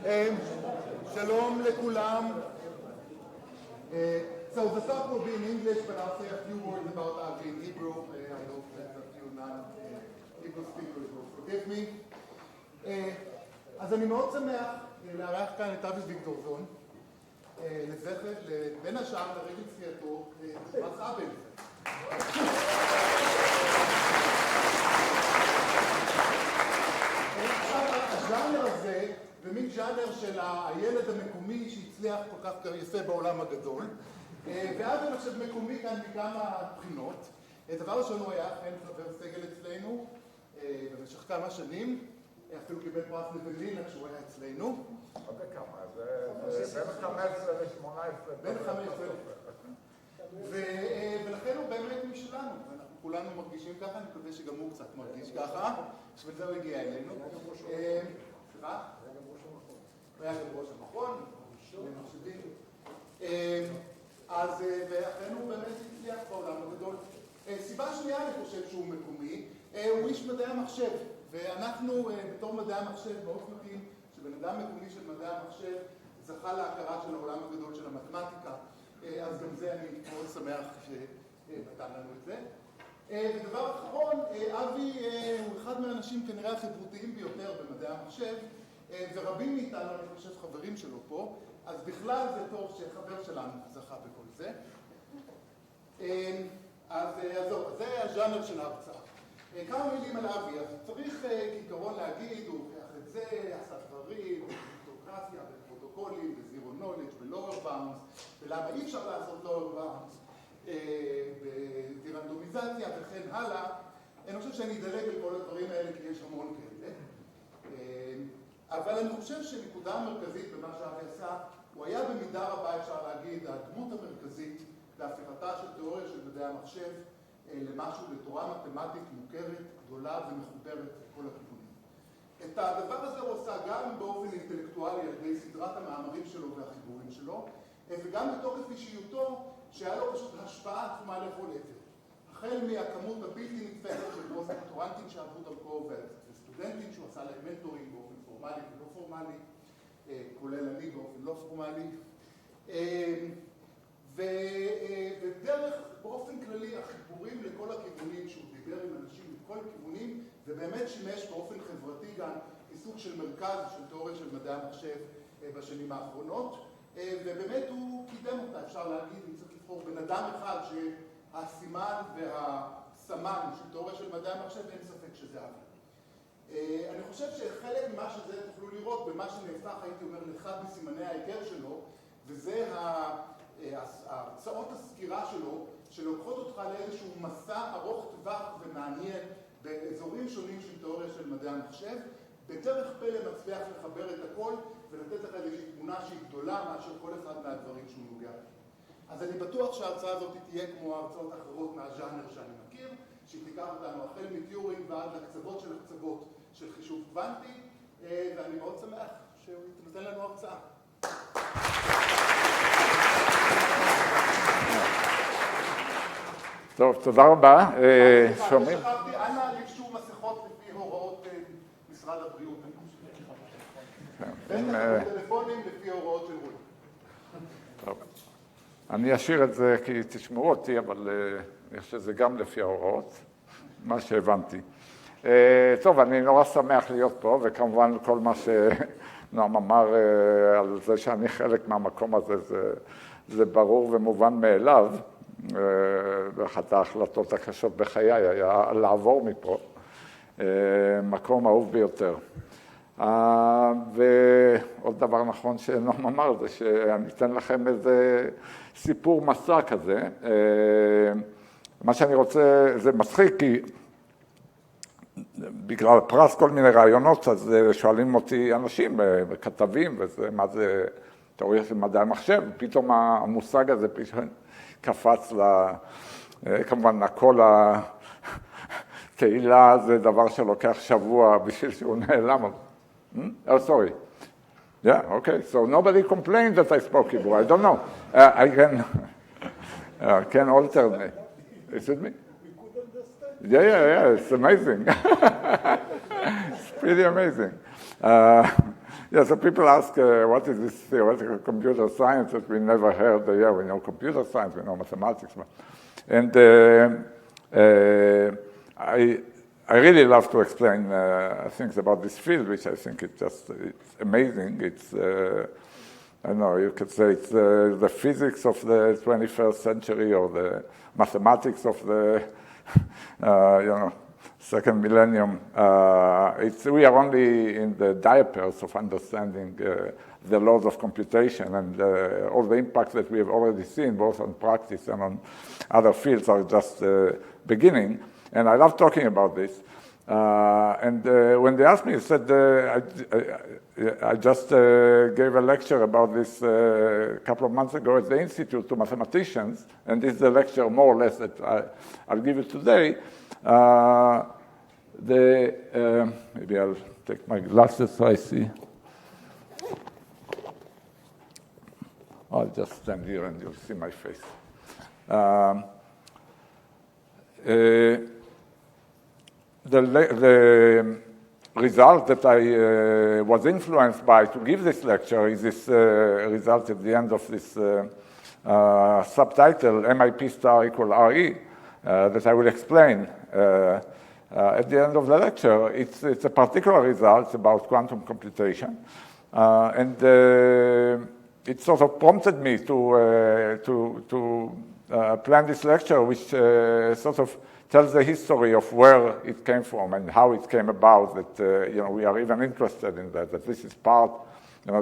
Shalom lekulam. So the talk will be in English, but I'll say a few words about Avi in Hebrew. I hope that a few non-Hebrew speakers will forgive me. אז אני מאוד שמח לארח כאן את אבי ויגדורסון, לזכר, בין השאר לרגל צפייתו, פרס אבל. הז'אנר הזה, ומין ז'אנר של הילד המקומי שהצליח כל כך יפה בעולם הגדול, ואבי אני חושב מקומי כאן מכמה בחינות. דבר ראשון הוא היה אכן חבר סגל אצלנו במשך כמה שנים, אפילו קיבל פרס לבלינה כשהוא היה אצלנו. עוד כמה, זה בין 15 ל-18. בין 15. ולכן הוא באמת משלנו, ואנחנו כולנו מרגישים ככה, אני מקווה שגם הוא קצת מרגיש ככה, בשביל זה הוא הגיע אלינו. סליחה? הוא היה גם ראש המכון, למחשבים. אז ואכן הוא באמת הצליח בעולם הגדול. סיבה שנייה אני חושב שהוא מקומי, הוא איש מדעי המחשב. ואנחנו בתור מדעי המחשב מאוד שמחים שבן אדם מקומי של מדעי המחשב זכה להכרה של העולם הגדול של המתמטיקה, אז גם זה אני מאוד שמח שנתן לנו את זה. ודבר אחרון, אבי הוא אחד מהאנשים כנראה החברותיים ביותר במדעי המחשב, ורבים מאיתנו, אני חושב חברים שלו פה, אז בכלל זה טוב שחבר שלנו זכה בכל זה. אז זה הז'אנר של ההרצאה. כמה מילים על אבי, אז צריך כעיקרון להגיד, הוא הוכיח את זה, עשה דברים, בקריפטוגרפיה, בפרוטוקולים, בזירו נולדג', בלואוור באונדס, ולמה אי אפשר לעשות לואוור באונדס, ברנדומיזציה וכן הלאה. אני חושב שאני אדלג על כל הדברים האלה כי יש המון כאלה. אבל אני חושב שנקודה המרכזית במה שאבי עשה, הוא היה במידה רבה אפשר להגיד הדמות המרכזית בהפיכתה של תיאוריה של מדעי המחשב למשהו, לתורה מתמטית מוכרת, גדולה ומחוברת לכל הכיוונים. את הדבר הזה הוא עשה גם באופן אינטלקטואלי על ידי סדרת המאמרים שלו והחיבורים שלו, וגם בתוקף אישיותו שהיה לו פשוט השפעה עצומה לכל עבר. החל מהכמות הבלתי נתפסת של פוסט-דוקטורנטים שעברו דרכו וסטודנטים שהוא עשה להם מנטורים באופן פורמלי ולא פורמלי, כולל אני באופן לא פורמלי. ודרך באופן כללי החיבורים לכל הכיוונים שהוא דיבר עם אנשים לכל הכיוונים, זה באמת שימש באופן חברתי גם כסוג של מרכז של תיאוריה של מדעי המחשב בשנים האחרונות, ובאמת הוא קידם אותה, אפשר להגיד, אם צריך לבחור בן אדם אחד שהסימן והסמן של תיאוריה של מדעי המחשב, אין ספק שזה אבי. אני חושב שחלק ממה שזה תוכלו לראות במה שנהפך, הייתי אומר, לאחד מסימני ההיכר שלו, וזה ההרצאות הסקירה שלו, שלוקחות אותך לאיזשהו מסע ארוך טווח ומעניין באזורים שונים של תיאוריה של מדעי המחשב, בדרך פלא מצליח לחבר את הכל ולתת לך איזושהי תמונה שהיא גדולה מאשר כל אחד מהדברים שהוא נוגע. אז אני בטוח שההרצאה הזאת תהיה כמו ההרצאות האחרות מהז'אנר שאני מכיר, שהיא תיקח אותנו החל מטיורינג ועד לקצוות של הקצוות של חישוב קוונטי, ואני מאוד שמח שהוא נותן לנו הרצאה. טוב, תודה רבה. שומעים? שכחתי, אנא לבשו מסכות לפי הוראות משרד הבריאות. וטלפונים לפי הוראות של רועי. טוב. אני אשאיר את זה כי תשמעו אותי, אבל אני חושב שזה גם לפי ההוראות, מה שהבנתי. טוב, אני נורא שמח להיות פה, וכמובן כל מה שנועם אמר על זה שאני חלק מהמקום הזה, זה ברור ומובן מאליו. ואחת ההחלטות הקשות בחיי היה לעבור מפה, מקום אהוב ביותר. ועוד דבר נכון שנועם אמר זה שאני אתן לכם איזה סיפור מסע כזה. מה שאני רוצה, זה מצחיק כי בגלל הפרס כל מיני רעיונות, אז שואלים אותי אנשים וכתבים, וזה מה זה תיאוריה של מדעי המחשב, ופתאום המושג הזה פתאום קפץ כמובן כל התהילה זה דבר שלוקח שבוע בשביל שהוא נעלם. Oh, sorry. Yeah, okay. So nobody complained that I spoke Hebrew. I don't know. I can alter me. Is it me? We could understand. Yeah. It's amazing. It's pretty amazing. Yeah, so people ask, what is this theoretical computer science that we never heard? Yeah, we know computer science, we know mathematics. And I really love to explain things about this field, which I think it's amazing. It's, I don't know, you could say it's the physics of the 21st century or the mathematics of the, second millennium. We are only in the diapers of understanding the laws of computation, and all the impacts that we have already seen, both on practice and on other fields, are just beginning. And I love talking about this. And when they asked me, I said, I just gave a lecture about this a couple of months ago at the Institute to mathematicians, and this is the lecture more or less that I'll give you today. Maybe I'll take my glasses so I see. I'll just stand here and you'll see my face. The result that I was influenced by to give this lecture is this result at the end of this subtitle, MIP star equal RE, that I will explain at the end of the lecture. It's a particular result about quantum computation, and it sort of prompted me to plan this lecture, which sort of tells the history of where it came from and how it came about, that we are even interested in that this is part,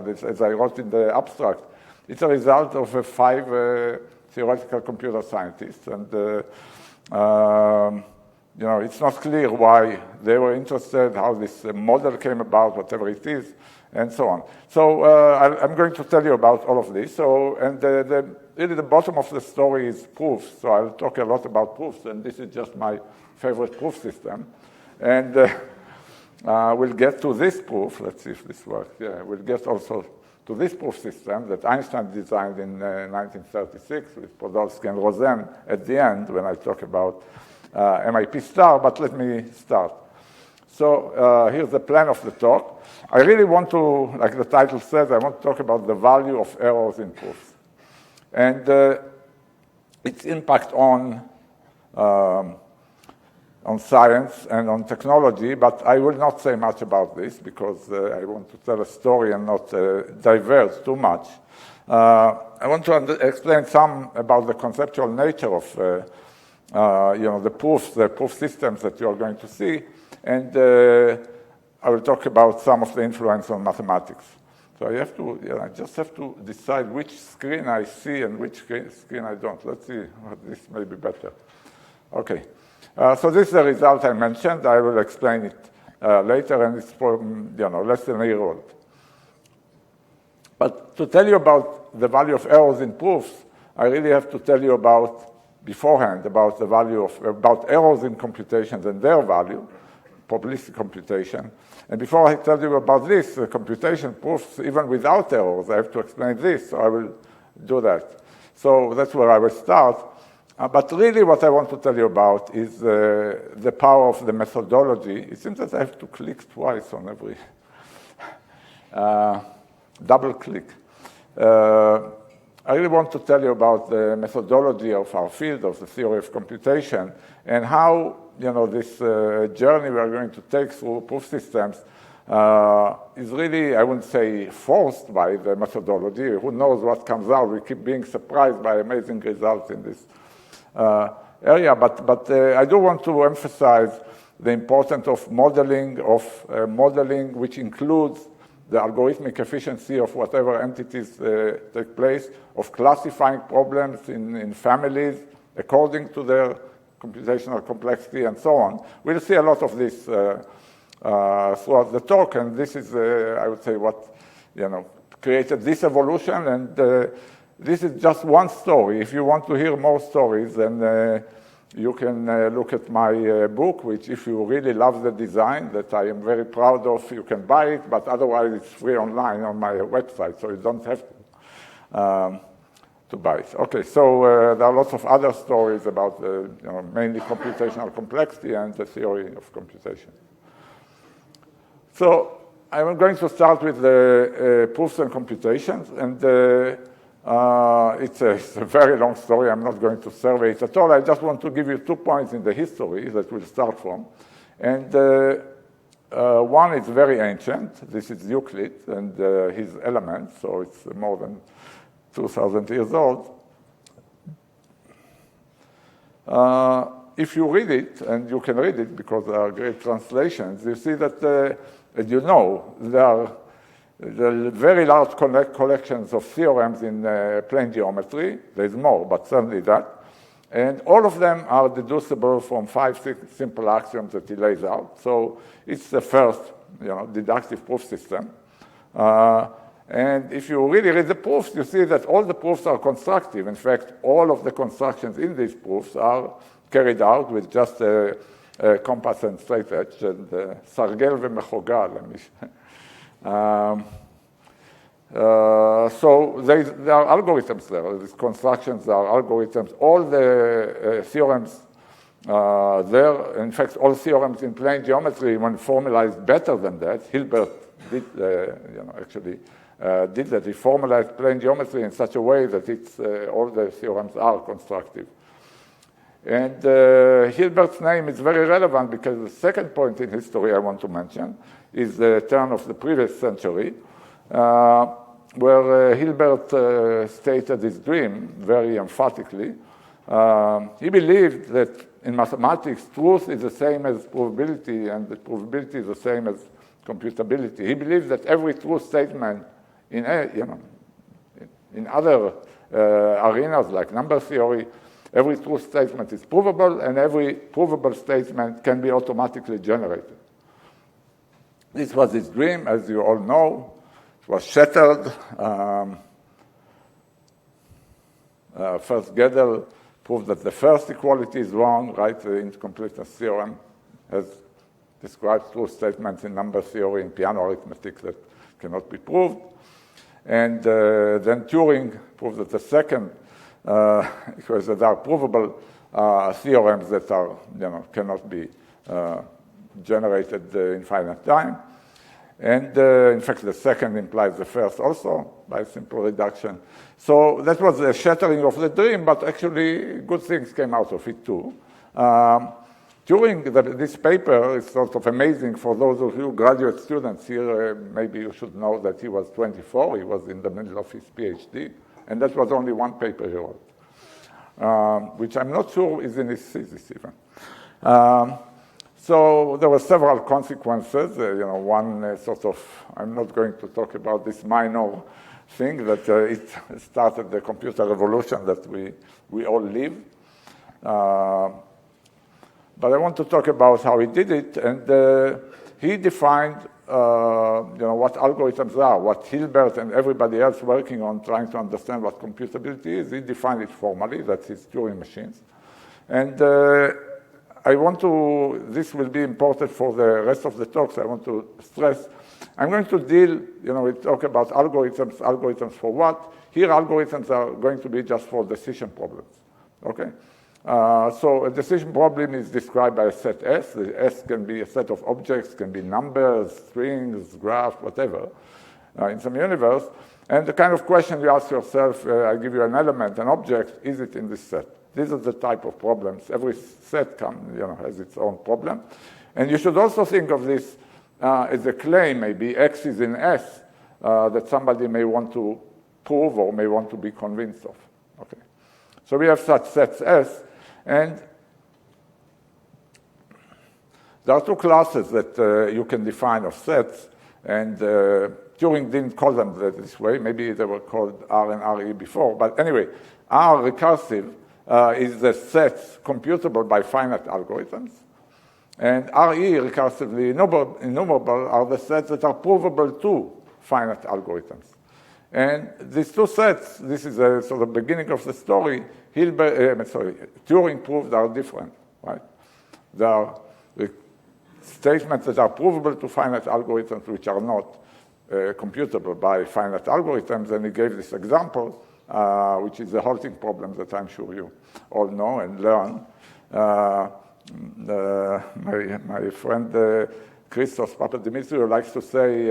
this, as I wrote in the abstract, it's a result of 5 theoretical computer scientists, and it's not clear why they were interested, how this model came about, whatever it is, and so on. So I'm going to tell you about all of this. So, and really the bottom of the story is proofs. So I'll talk a lot about proofs, and this is just my favorite proof system. And we'll get to this proof. Let's see if this works. Yeah, we'll get also to this proof system that Einstein designed in 1936 with Podolsky and Rosen at the end when I talk about MIP star, but let me start. So here's the plan of the talk. I really want to, like the title says, I want to talk about the value of errors in proofs and its impact on science and on technology, but I will not say much about this because I want to tell a story and not diverge too much. I want to explain some about the conceptual nature of the proof systems that you are going to see, and I will talk about some of the influence on mathematics. So I just have to decide which screen I see and which screen I don't. Let's see, this may be better. Okay, so this is the result I mentioned. I will explain it later, and it's for less than a year old. But to tell you about the value of errors in proofs, I really have to tell you beforehand about the value about errors in computations and their value, probabilistic computation. And before I tell you about this, the computation proofs, even without errors, I have to explain this, so I will do that. So that's where I will start. But really what I want to tell you about is the power of the methodology. It seems that I have to click twice on every double click. I really want to tell you about the methodology of our field, of the theory of computation, and how this journey we are going to take through proof systems is really, I wouldn't say forced by the methodology. Who knows what comes out? We keep being surprised by amazing results in this area. But I do want to emphasize the importance of modeling which includes the algorithmic efficiency of whatever entities take place, of classifying problems in families according to their computational complexity, and so on. We'll see a lot of this throughout the talk, and this is, I would say, what created this evolution, and this is just one story. If you want to hear more stories, then you can look at my book, which if you really love the design that I am very proud of, you can buy it, but otherwise it's free online on my website, so you don't have to buy it. Okay, so there are lots of other stories about mainly computational complexity and the theory of computation. So I'm going to start with the proofs and computations, and it's a very long story. I'm not going to survey it at all. I just want to give you 2 points in the history that we'll start from. And one is very ancient. This is Euclid and his Elements, so it's more than 2,000 years old. If you read it, and you can read it because there are great translations, you see that, as you know, there are very large collections of theorems in plane geometry. There's more, but certainly that. And all of them are deducible from 5, 6 simple axioms that he lays out. So it's the first, deductive proof system. And if you really read the proofs, you see that all the proofs are constructive. In fact, all of the constructions in these proofs are carried out with just a compass and straight edge, and סרגל ומחוגה. So there are algorithms there. These constructions are algorithms. All the theorems there, in fact, all theorems in plane geometry, when formalized better than that, Hilbert did, actually did that. He formalized plane geometry in such a way that it's, all the theorems are constructive. And Hilbert's name is very relevant because the second point in history I want to mention is the turn of the previous century, where Hilbert stated his dream very emphatically. He believed that in mathematics, truth is the same as probability, and that probability is the same as computability. He believed that every true statement in other arenas like number theory, every true statement is provable, and every provable statement can be automatically generated. This was his dream, as you all know. It was shattered. First Gödel proved that the first equality is wrong, right? The incompleteness theorem has described true statements in number theory and piano arithmetic that cannot be proved. And then Turing proved that the second, because there are provable theorems that are, cannot be generated in finite time. And in fact, the second implies the first also by simple reduction. So that was a shattering of the dream, but actually good things came out of it too. Turing, this paper is sort of amazing for those of you graduate students here. Maybe you should know that he was 24. He was in the middle of his PhD. And that was only one paper he wrote, which I'm not sure is in his thesis even. So there were several consequences. One sort of, I'm not going to talk about this minor thing, that it started the computer revolution that we all live. But I want to talk about how he did it, and he defined what algorithms are, what Hilbert and everybody else working on trying to understand what computability is. He defined it formally, that's his Turing machines. And I want to, this will be important for the rest of the talks, I want to stress, I'm going to deal, we talk about algorithms for what? Here algorithms are going to be just for decision problems, okay? So a decision problem is described by a set S. The S can be a set of objects, can be numbers, strings, graphs, whatever, in some universe. And the kind of question you ask yourself, I give you an element, an object, is it in this set? These are the type of problems. Every set has its own problem. And you should also think of this as a claim, maybe X is in S, that somebody may want to prove or may want to be convinced of. Okay. So we have such sets S, and there are two classes that you can define of sets, and Turing didn't call them this way. Maybe they were called R and RE before, but anyway, R recursive is the sets computable by finite algorithms, and RE, recursively enumerable, are the sets that are provable to finite algorithms. And these two sets, this is a sort of beginning of the story, Turing proved are different, right? There are statements that are provable to finite algorithms which are not computable by finite algorithms, and he gave this example, which is the halting problem that I'm sure you all know and learn. My friend Christos Papadimitriou likes to say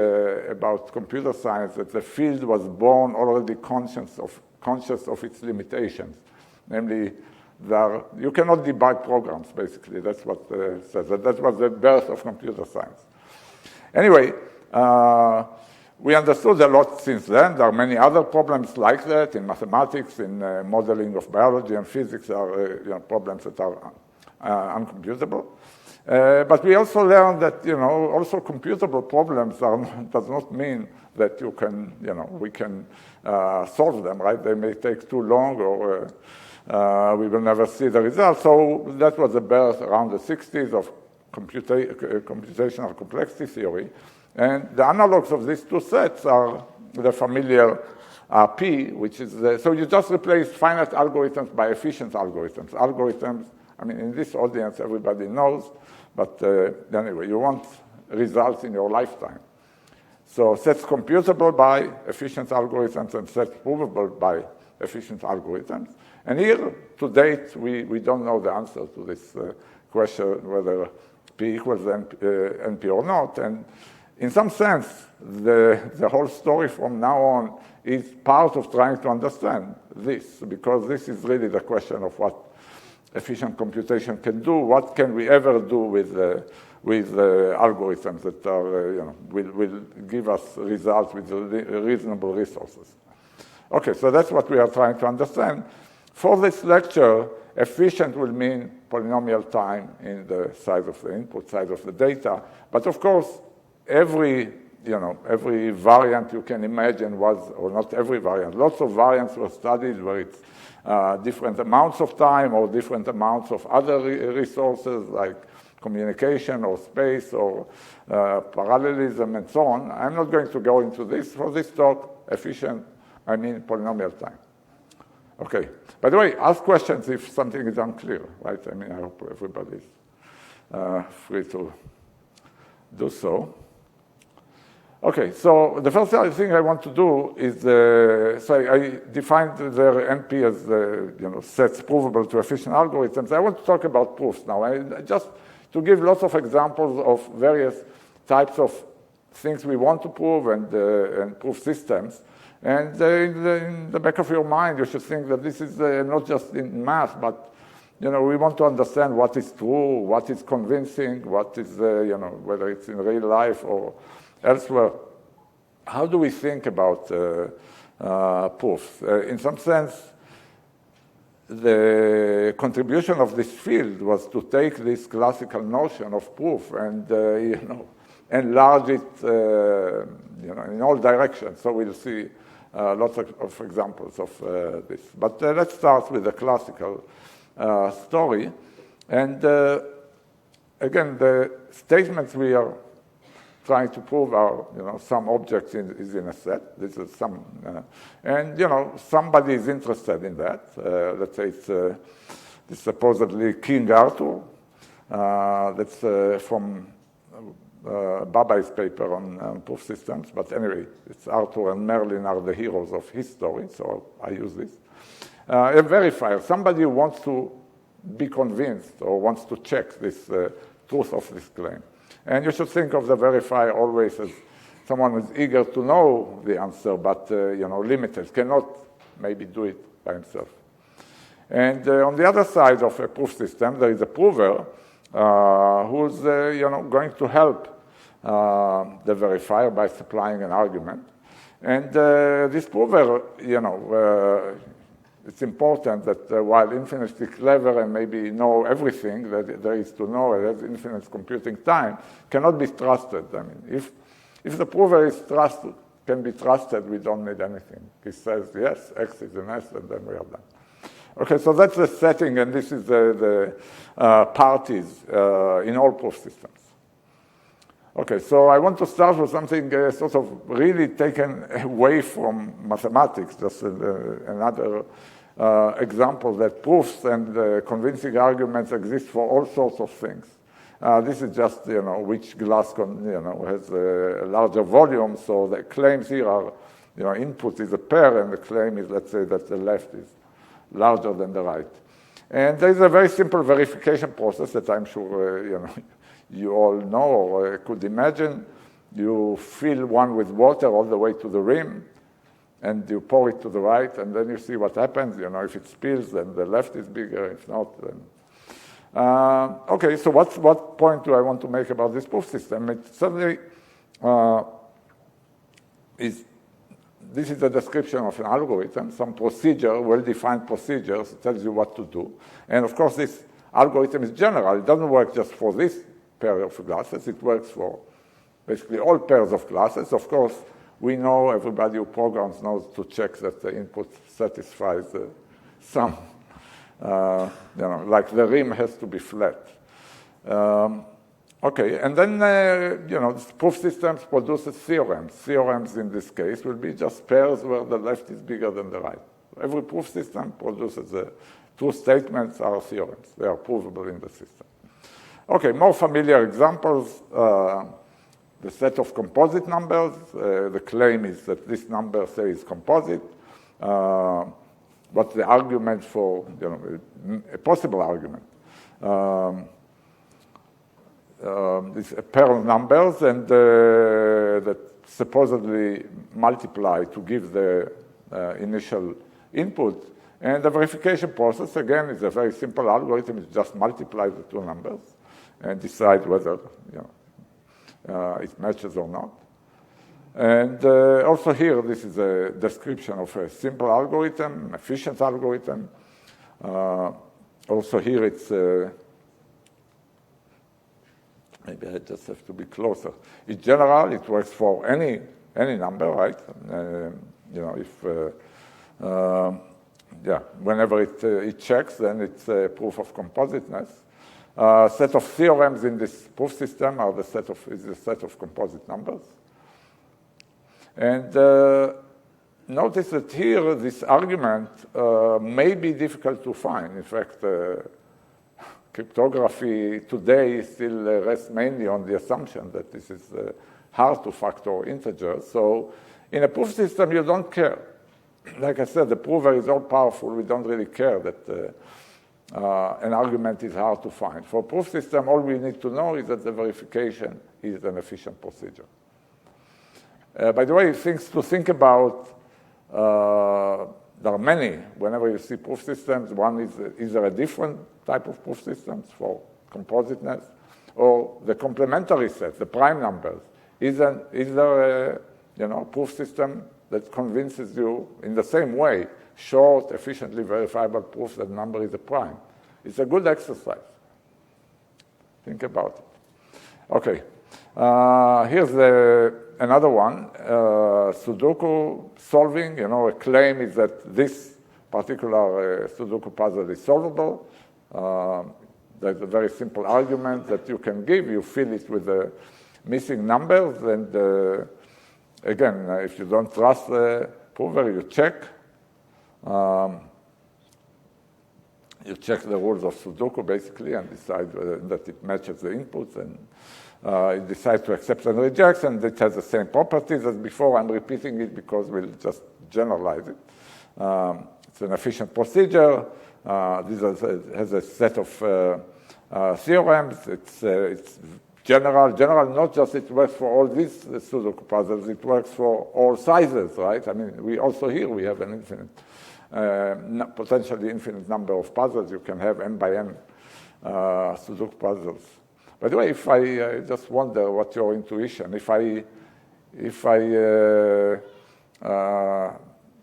about computer science that the field was born already conscious of its limitations. Namely, you cannot debug programs, basically. That's what says. That was the birth of computer science. Anyway, we understood a lot since then. There are many other problems like that in mathematics, in modeling of biology and physics. There are problems that are uncomputable. But we also learned that, also computable problems does not mean that we can solve them, right? They may take too long, or we will never see the results. So that was the birth around the 60s of computational complexity theory. And the analogs of these two sets are the familiar P, which is so you just replace finite algorithms by efficient algorithms. Algorithms, I mean, in this audience, everybody knows, but anyway, you want results in your lifetime. So sets computable by efficient algorithms and sets provable by efficient algorithms. And here, to date, we don't know the answer to this question, whether P equals NP or not. And in some sense, the whole story from now on is part of trying to understand this, because this is really the question of what efficient computation can do. What can we ever do with algorithms that are, will give us results with reasonable resources? Okay, so that's what we are trying to understand. For this lecture, efficient will mean polynomial time in the size of the input, size of the data. But of course, every variant you can imagine was, or not every variant, lots of variants were studied where it's different amounts of time or different amounts of other resources like communication or space or parallelism and so on. I'm not going to go into this. For this talk, efficient, I mean polynomial time. Okay. By the way, ask questions if something is unclear, right? I mean, I hope everybody is free to do so. Okay, so the first thing I want to do is, so I defined the NP as sets provable to efficient algorithms. I want to talk about proofs now. Just to give lots of examples of various types of things we want to prove and proof systems. And in the back of your mind, you should think that this is not just in math, but we want to understand what is true, what is convincing, what is whether it's in real life or elsewhere. How do we think about proofs? In some sense, the contribution of this field was to take this classical notion of proof and enlarge it in all directions. So we'll see lots of examples of this. But let's start with the classical story. And again, the statements we are trying to prove are, some object is in a set. This is some, and somebody is interested in that. Let's say it's supposedly King Arthur. That's from Babai's paper on proof systems. But anyway, it's Arthur and Merlin are the heroes of his story, so I use this. A verifier, somebody who wants to be convinced or wants to check this truth of this claim. And you should think of the verifier always as someone who is eager to know the answer, but limited, cannot maybe do it by himself. And on the other side of a proof system, there is a prover who's going to help the verifier by supplying an argument. And this prover, it's important that while infinitely clever and maybe know everything that there is to know, it has infinite computing time, cannot be trusted. I mean, if the prover can be trusted, we don't need anything. He says, yes, X is an S, and then we are done. Okay, so that's the setting, and this is the parties in all proof systems. Okay, so I want to start with something sort of really taken away from mathematics, just another example that proofs and convincing arguments exist for all sorts of things. This is just, which glass has a larger volume, so the claims here are, input is a pair, and the claim is, let's say, that the left is larger than the right. And there is a very simple verification process that I'm sure, you all know or could imagine. You fill one with water all the way to the rim, and you pour it to the right, and then you see what happens. If it spills, then the left is bigger. If not, then... Okay, so what point do I want to make about this proof system? It certainly this is a description of an algorithm, some procedure, well-defined procedures, tells you what to do. And of course, this algorithm is general. It doesn't work just for this pair of glasses. It works for basically all pairs of glasses. Of course, we know, everybody who programs knows to check that the input satisfies the sum. Like the rim has to be flat. Okay, and then, proof systems produces theorems. Theorems in this case will be just pairs where the left is bigger than the right. Every proof system produces the true statements are theorems. They are provable in the system. Okay, more familiar examples. The set of composite numbers. The claim is that this number, say, is composite. What's the argument for, a possible argument? It's a pair of numbers and that supposedly multiply to give the initial input. And the verification process, again, is a very simple algorithm. It just multiplies the two numbers and decide whether it matches or not. And also here, this is a description of a simple algorithm, efficient algorithm. Also here, it's maybe I just have to be closer. In general, it works for any number, right? Whenever it checks, then it's a proof of compositeness. Set of theorems in this proof system are the set of composite numbers. And notice that here, this argument may be difficult to find. In fact, cryptography today still rests mainly on the assumption that this is hard to factor integers. So in a proof system, you don't care. Like I said, the prover is all powerful. We don't really care that an argument is hard to find. For a proof system, all we need to know is that the verification is an efficient procedure. By the way, things to think about, there are many. Whenever you see proof systems, one is there a different type of proof systems for compositeness? Or the complementary set, the prime numbers. Is there a proof system that convinces you in the same way, short, efficiently verifiable proof that number is a prime? It's a good exercise. Think about it. Okay. Here's another one, Sudoku Solving. A claim is that this particular Sudoku puzzle is solvable. There's a very simple argument that you can give. You fill it with the missing numbers. And again, if you don't trust the prover, you check. You check the rules of Sudoku, basically, and decide that it matches the inputs. And it decides to accept and reject, and it has the same properties as before. I'm repeating it because we'll just generalize it. It's an efficient procedure. This has a set of theorems. It's general, not just it works for all these Sudoku puzzles, it works for all sizes, right? I mean, we have an infinite, potentially infinite number of puzzles. You can have n by n Sudoku puzzles. By the way, if I just wonder what your intuition, if I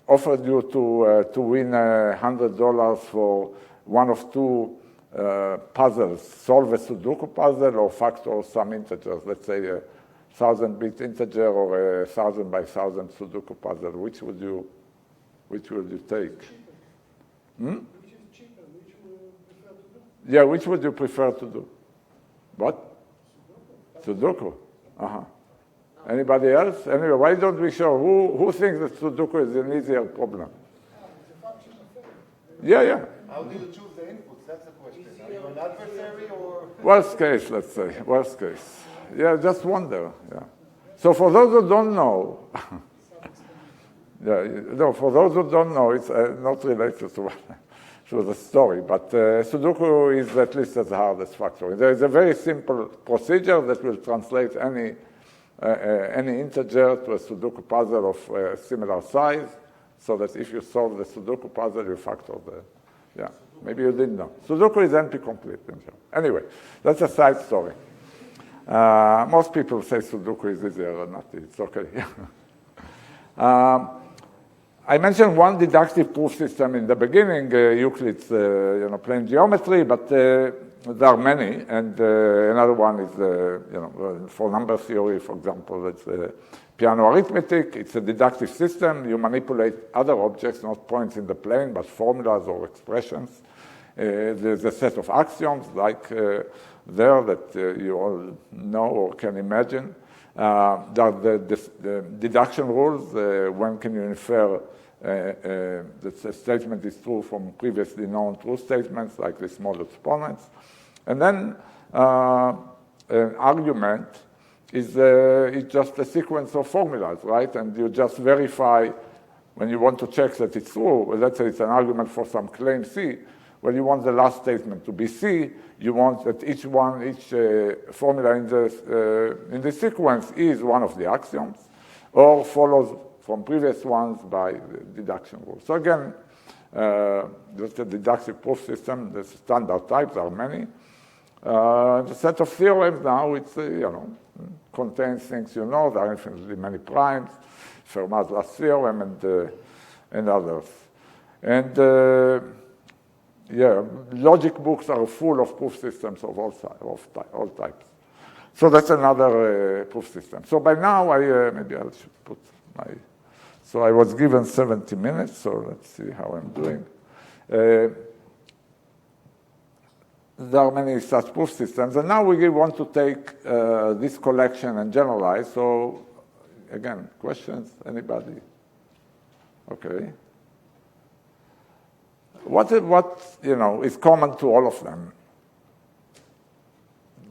offered you to win $100 for one of two puzzles, solve a Sudoku puzzle or factor some integers, let's say a 1,000-bit integer or a 1,000 by 1,000 Sudoku puzzle, which would you take? Which is cheaper? Which would you prefer to do? Yeah, which would you prefer to do? What? Sudoku. Anybody else? Anyway, why don't we show who thinks that Sudoku is an easier problem? It's a function of faith. Yeah. How do you choose the inputs? That's the question. Are you an adversary or? Worst case, let's say. Worst case. Yeah, just wonder. Yeah. So for those who don't know, for those who don't know, it's not related to what. which was a story. But Sudoku is at least as hard as factoring. There is a very simple procedure that will translate any integer to a Sudoku puzzle of similar size, so that if you solve the Sudoku puzzle, you factor the, maybe you didn't know. Sudoku is NP-complete. Anyway, that's a side story. Most people say Sudoku is easier or not. It's okay. I mentioned one deductive proof system in the beginning, Euclid's plane geometry, but there are many, and another one is for number theory, for example, it's piano arithmetic. It's a deductive system. You manipulate other objects, not points in the plane, but formulas or expressions. There's a set of axioms like there that you all know or can imagine. There are the deduction rules. When can you infer that a statement is true from previously known true statements, like the small exponents. And then an argument is just a sequence of formulas, right? And you just verify when you want to check that it's true. Let's say it's an argument for some claim C. Well, you want the last statement to be C. You want that each formula in the sequence is one of the axioms, or follows from previous ones by the deduction rule. So again, just a deductive proof system. The standard types are many. The set of theorems now, it's contains things you know. There are infinitely many primes, Fermat's last theorem, and others. And logic books are full of proof systems of all types. So that's another proof system. So by now, maybe I should put my... So I was given 70 minutes, so let's see how I'm doing. There are many such proof systems, and now we want to take this collection and generalize. So again, questions, anybody? Okay. What is common to all of them?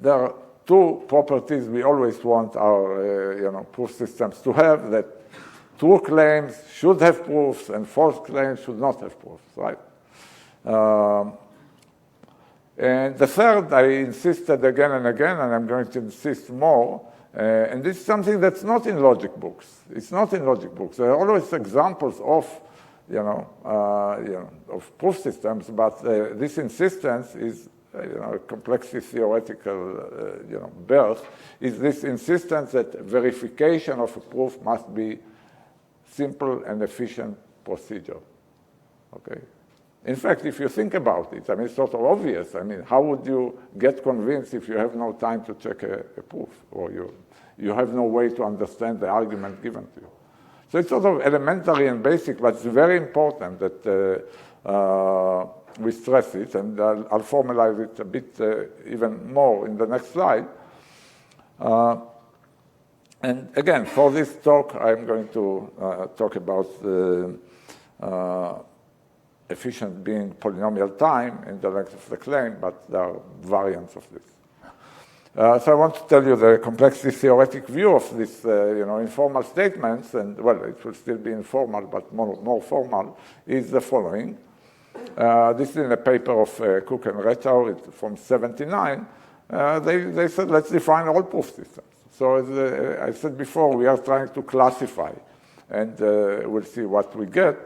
There are two properties we always want our proof systems to have: that true claims should have proofs and false claims should not have proofs, right? And the third, I insisted again and again, and I'm going to insist more, and this is something that's not in logic books. It's not in logic books. There are always examples of of proof systems, but this insistence is, a complexity theoretical, birth, is this insistence that verification of a proof must be simple and efficient procedure, okay? In fact, if you think about it, it's sort of obvious. How would you get convinced if you have no time to check a proof, or you have no way to understand the argument given to you? So it's sort of elementary and basic, but it's very important that we stress it, and I'll formalize it a bit even more in the next slide. And again, for this talk, I'm going to talk about efficient being polynomial time in the length of the claim, but there are variants of this. So I want to tell you the complexity theoretic view of this, informal statements, and well, it will still be informal, but more formal, is the following. This is in a paper of Cook and Retow from 1979. They said, let's define all proof systems. So as I said before, we are trying to classify, and we'll see what we get.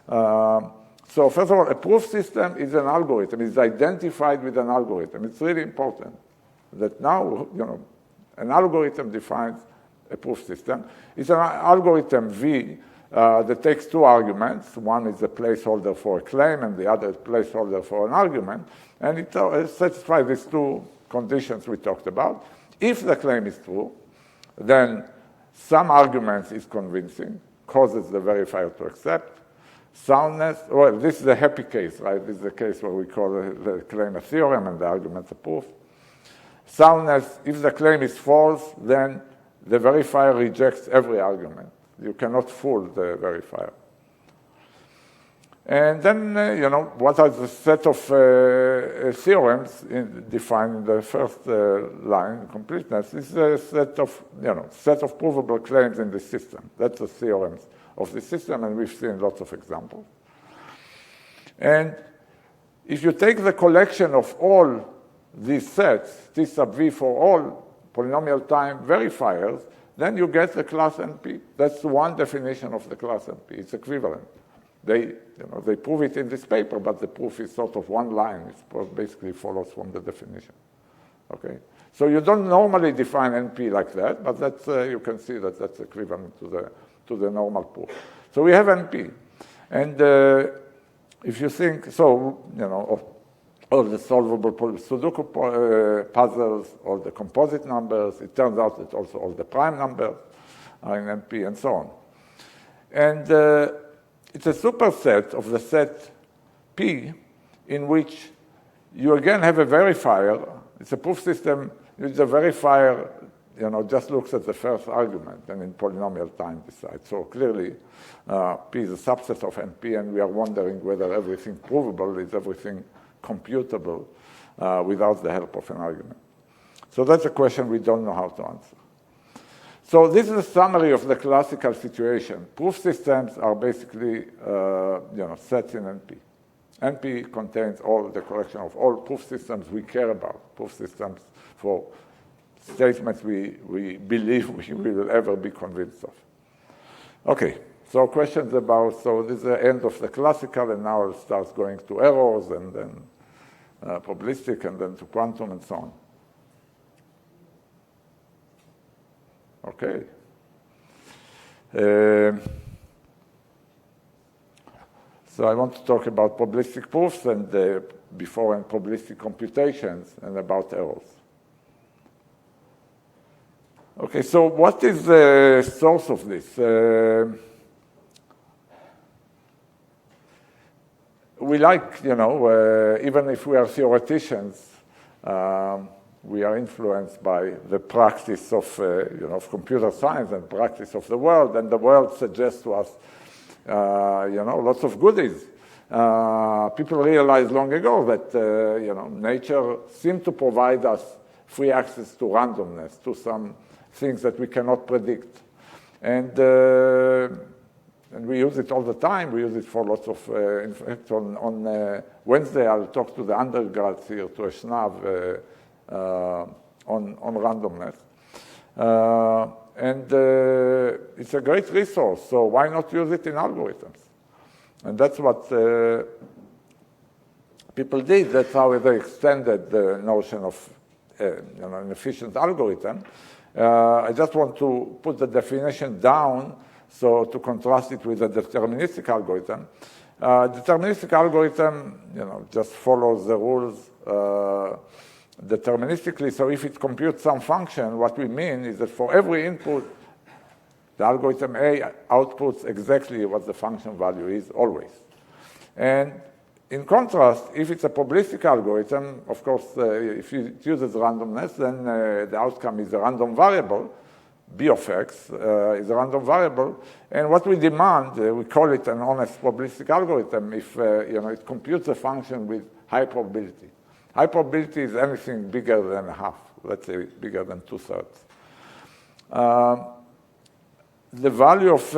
So first of all, a proof system is an algorithm. It's identified with an algorithm. It's really important that now, an algorithm defines a proof system. It's an algorithm V that takes two arguments. One is a placeholder for a claim, and the other is a placeholder for an argument. And it satisfies these two conditions we talked about. If the claim is true, then some argument is convincing, causes the verifier to accept. Soundness, well, this is a happy case, right? This is the case where we call the claim a theorem and the argument a proof. Soundness, if the claim is false, then the verifier rejects every argument. You cannot fool the verifier. And then, what are the set of theorems defined in the first line, completeness? This is a set of provable claims in the system. That's the theorems of the system, and we've seen lots of examples. And if you take the collection of all these sets, T sub v for all polynomial time verifiers, then you get the class NP. That's one definition of the class NP. It's equivalent. They prove it in this paper, but the proof is sort of one line. It basically follows from the definition. Okay? So you don't normally define NP like that, but that's, you can see that that's equivalent to the normal proof. So we have NP. And if you think, so, all the solvable Sudoku puzzles, all the composite numbers, it turns out that also all the prime numbers are in NP and so on. And it's a superset of the set P in which you again have a verifier. It's a proof system in which the verifier just looks at the first argument and in polynomial time decides. So clearly, P is a subset of NP, and we are wondering whether everything provable is everything computable without the help of an argument. So that's a question we don't know how to answer. So this is a summary of the classical situation. Proof systems are basically sets in NP. NP contains all the collection of all proof systems we care about, proof systems for statements we believe we will ever be convinced of. Okay, so questions about, so this is the end of the classical, and now it starts going to errors, and then probabilistic, and then to quantum, and so on. Okay. So I want to talk about probabilistic proofs and before and probabilistic computations and about errors. Okay, so what is the source of this? We like, even if we are theoreticians, we are influenced by the practice of computer science and practice of the world, and the world suggests to us, lots of goodies. People realized long ago that, nature seemed to provide us free access to randomness, to some things that we cannot predict. And we use it all the time. We use it for lots of, in fact, on Wednesday, I'll talk to the undergrads here, to a SNAV, on randomness. And it's a great resource, so why not use it in algorithms? And that's what people did. That's how they extended the notion of an efficient algorithm. I just want to put the definition down, so to contrast it with a deterministic algorithm. Deterministic algorithm, just follows the rules deterministically. So if it computes some function, what we mean is that for every input, the algorithm A outputs exactly what the function value is always. And in contrast, if it's a probabilistic algorithm, of course, if it uses randomness, then the outcome is a random variable. B of x is a random variable. And what we demand, we call it an honest probabilistic algorithm if it computes a function with high probability. High probability is anything bigger than a half, let's say bigger than 2/3. The value of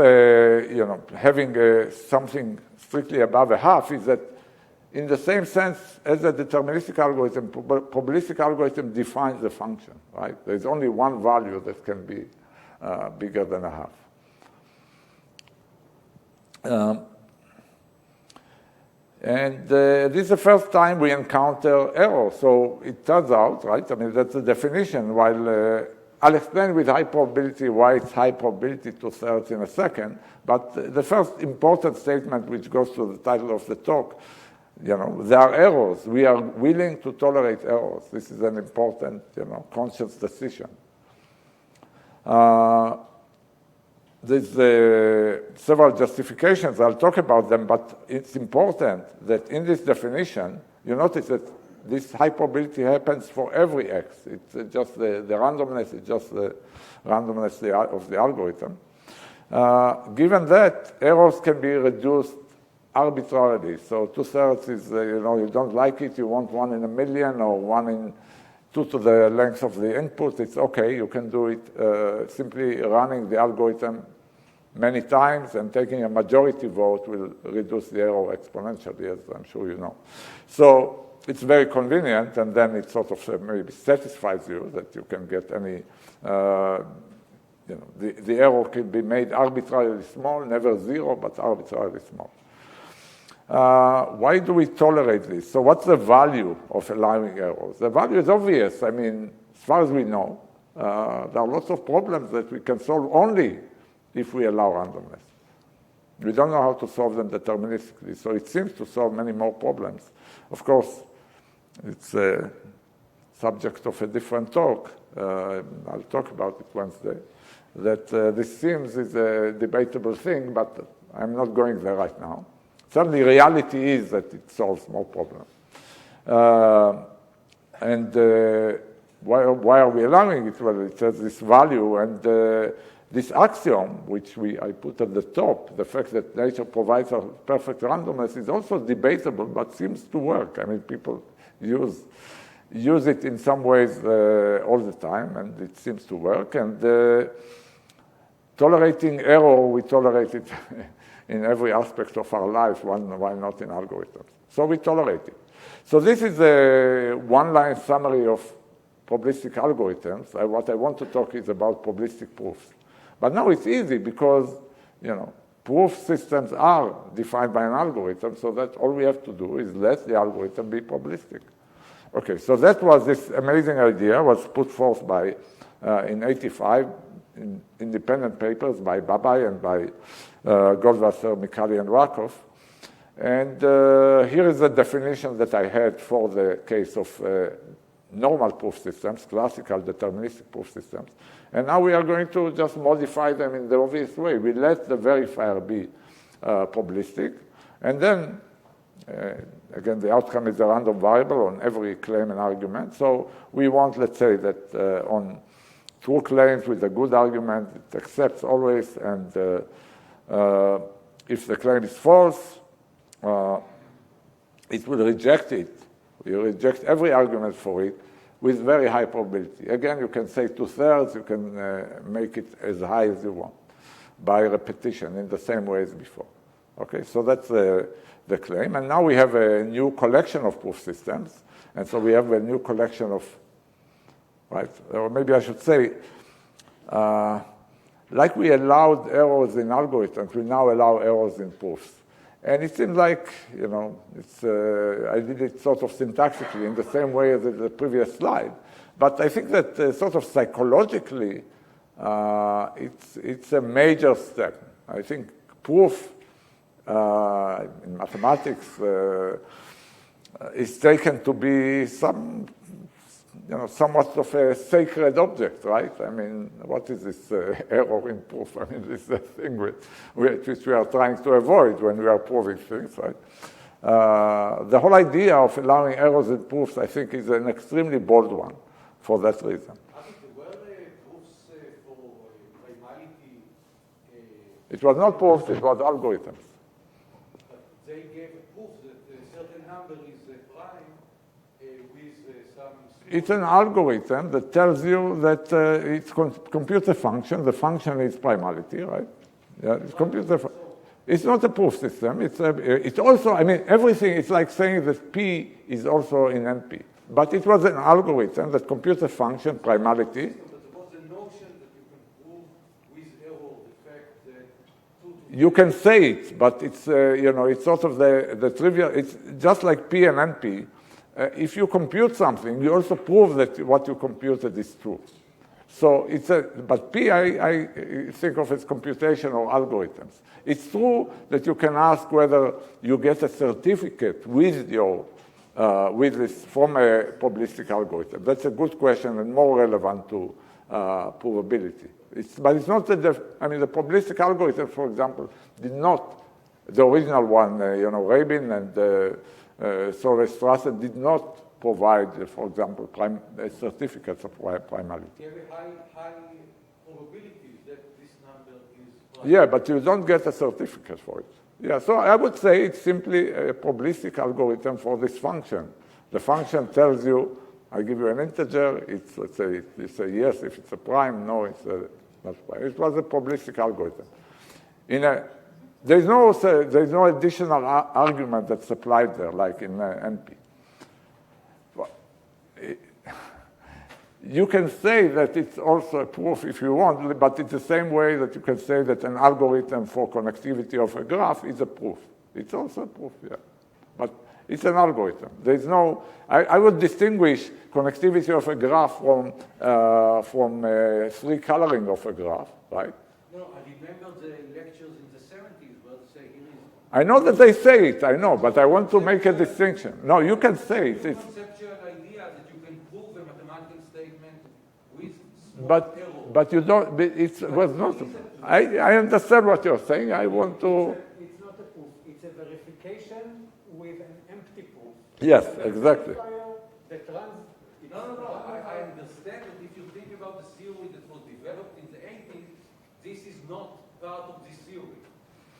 having something strictly above a half is that in the same sense as a deterministic algorithm, probabilistic algorithm defines the function, right? There's only one value that can be bigger than a half. And this is the first time we encounter error. So it turns out, right, I mean, that's the definition. While I'll explain with high probability why it's high probability 2/3 in a second. But the first important statement, which goes to the title of the talk, there are errors. We are willing to tolerate errors. This is an important, conscious decision. There's several justifications. I'll talk about them, but it's important that in this definition, you notice that this high probability happens for every x. It's just the randomness, it's just the randomness of the algorithm. Given that, errors can be reduced arbitrarily. So 2/3 is, you don't like it, you want 1 in a million or 1 in 2 to the length of the input. It's okay, you can do it simply running the algorithm many times, and taking a majority vote will reduce the error exponentially, as I'm sure you know. So it's very convenient, and then it sort of maybe satisfies you that you can get any, the error can be made arbitrarily small, never zero, but arbitrarily small. Why do we tolerate this? So what's the value of allowing errors? The value is obvious. I mean, as far as we know, there are lots of problems that we can solve only if we allow randomness. We don't know how to solve them deterministically, so it seems to solve many more problems. Of course, it's a subject of a different talk. I'll talk about it Wednesday. That this seems is a debatable thing, but I'm not going there right now. Certainly, reality is that it solves more problems. Why are we allowing it? Well, it has this value, and this axiom, which I put at the top, the fact that nature provides a perfect randomness, is also debatable, but seems to work. I mean, people use it in some ways all the time, and it seems to work. And tolerating error, we tolerate it in every aspect of our life, why not in algorithms? So we tolerate it. So this is a one-line summary of probabilistic algorithms. What I want to talk is about probabilistic proofs. But now it's easy because, proof systems are defined by an algorithm, so that all we have to do is let the algorithm be probabilistic. Okay, so that was this amazing idea, was put forth by, in 85, in independent papers by Babai and by Goldwasser, Mikhaili, and Rakov. And here is the definition that I had for the case of normal proof systems, classical deterministic proof systems. And now we are going to just modify them in the obvious way. We let the verifier be probabilistic. And then, again, the outcome is a random variable on every claim and argument. So we want, let's say, that on true claims with a good argument, it accepts always. And if the claim is false, it will reject it. You reject every argument for it with very high probability. Again, you can say 2/3, you can make it as high as you want by repetition in the same way as before. Okay, so that's the claim. And now we have a new collection of proof systems. And so we have a new collection of, right, or maybe I should say, like we allowed errors in algorithms, we now allow errors in proofs. And it seems like, I did it sort of syntactically in the same way as in the previous slide. But I think that sort of psychologically, it's a major step. I think proof in mathematics is taken to be somewhat of a sacred object, right? I mean, what is this error in proof? I mean, this is the thing which we are trying to avoid when we are proving things, right? The whole idea of allowing errors in proofs, I think, is an extremely bold one for that reason. Were proofs for primality? It was not proofs, it was algorithms. But they gave proof that a certain number is prime with some... It's an algorithm that tells you that it's computes a function. The function is primality, right? Yeah, it's it's not a proof system. It's also, I mean, everything, it's like saying that P is also in NP. But it was an algorithm that computes a function, primality. But there was a notion that you can prove with error the fact that... You can say it, but it's, it's sort of the trivial, it's just like P and NP. If you compute something, you also prove that what you computed is true. So but P, I think of as computational algorithms. It's true that you can ask whether you get a certificate with this from a probabilistic algorithm. That's a good question and more relevant to provability. But it's not the probabilistic algorithm, for example, did not, the original one, Rabin and Solveig-Strasser did not provide, for example, certificates of primality. You have a high probability that this number is prime. Yeah, but you don't get a certificate for it. Yeah, so I would say it's simply a probabilistic algorithm for this function. The function tells you, I give you an integer, let's say you say yes if it's a prime, no, it's not prime. It was a probabilistic algorithm. There's no additional argument that's applied there, like in NP. You can say that it's also a proof if you want, but it's the same way that you can say that an algorithm for connectivity of a graph is a proof. It's also a proof, yeah. But it's an algorithm. There's no, I would distinguish connectivity of a graph from three coloring of a graph, right? No, I remember the lectures in the 70s where they say here is... I know that they say it, I know, but I want to make a distinction. No, you can say it. It's a conceptual idea that you can prove a mathematical statement with small error. But you don't, it was not, I understand what you're saying. I want to... It's not a proof. It's a verification with an empty proof. Yes, exactly. No. I understand that if you think about the theory that was developed in the 80s, this is not part of this theory.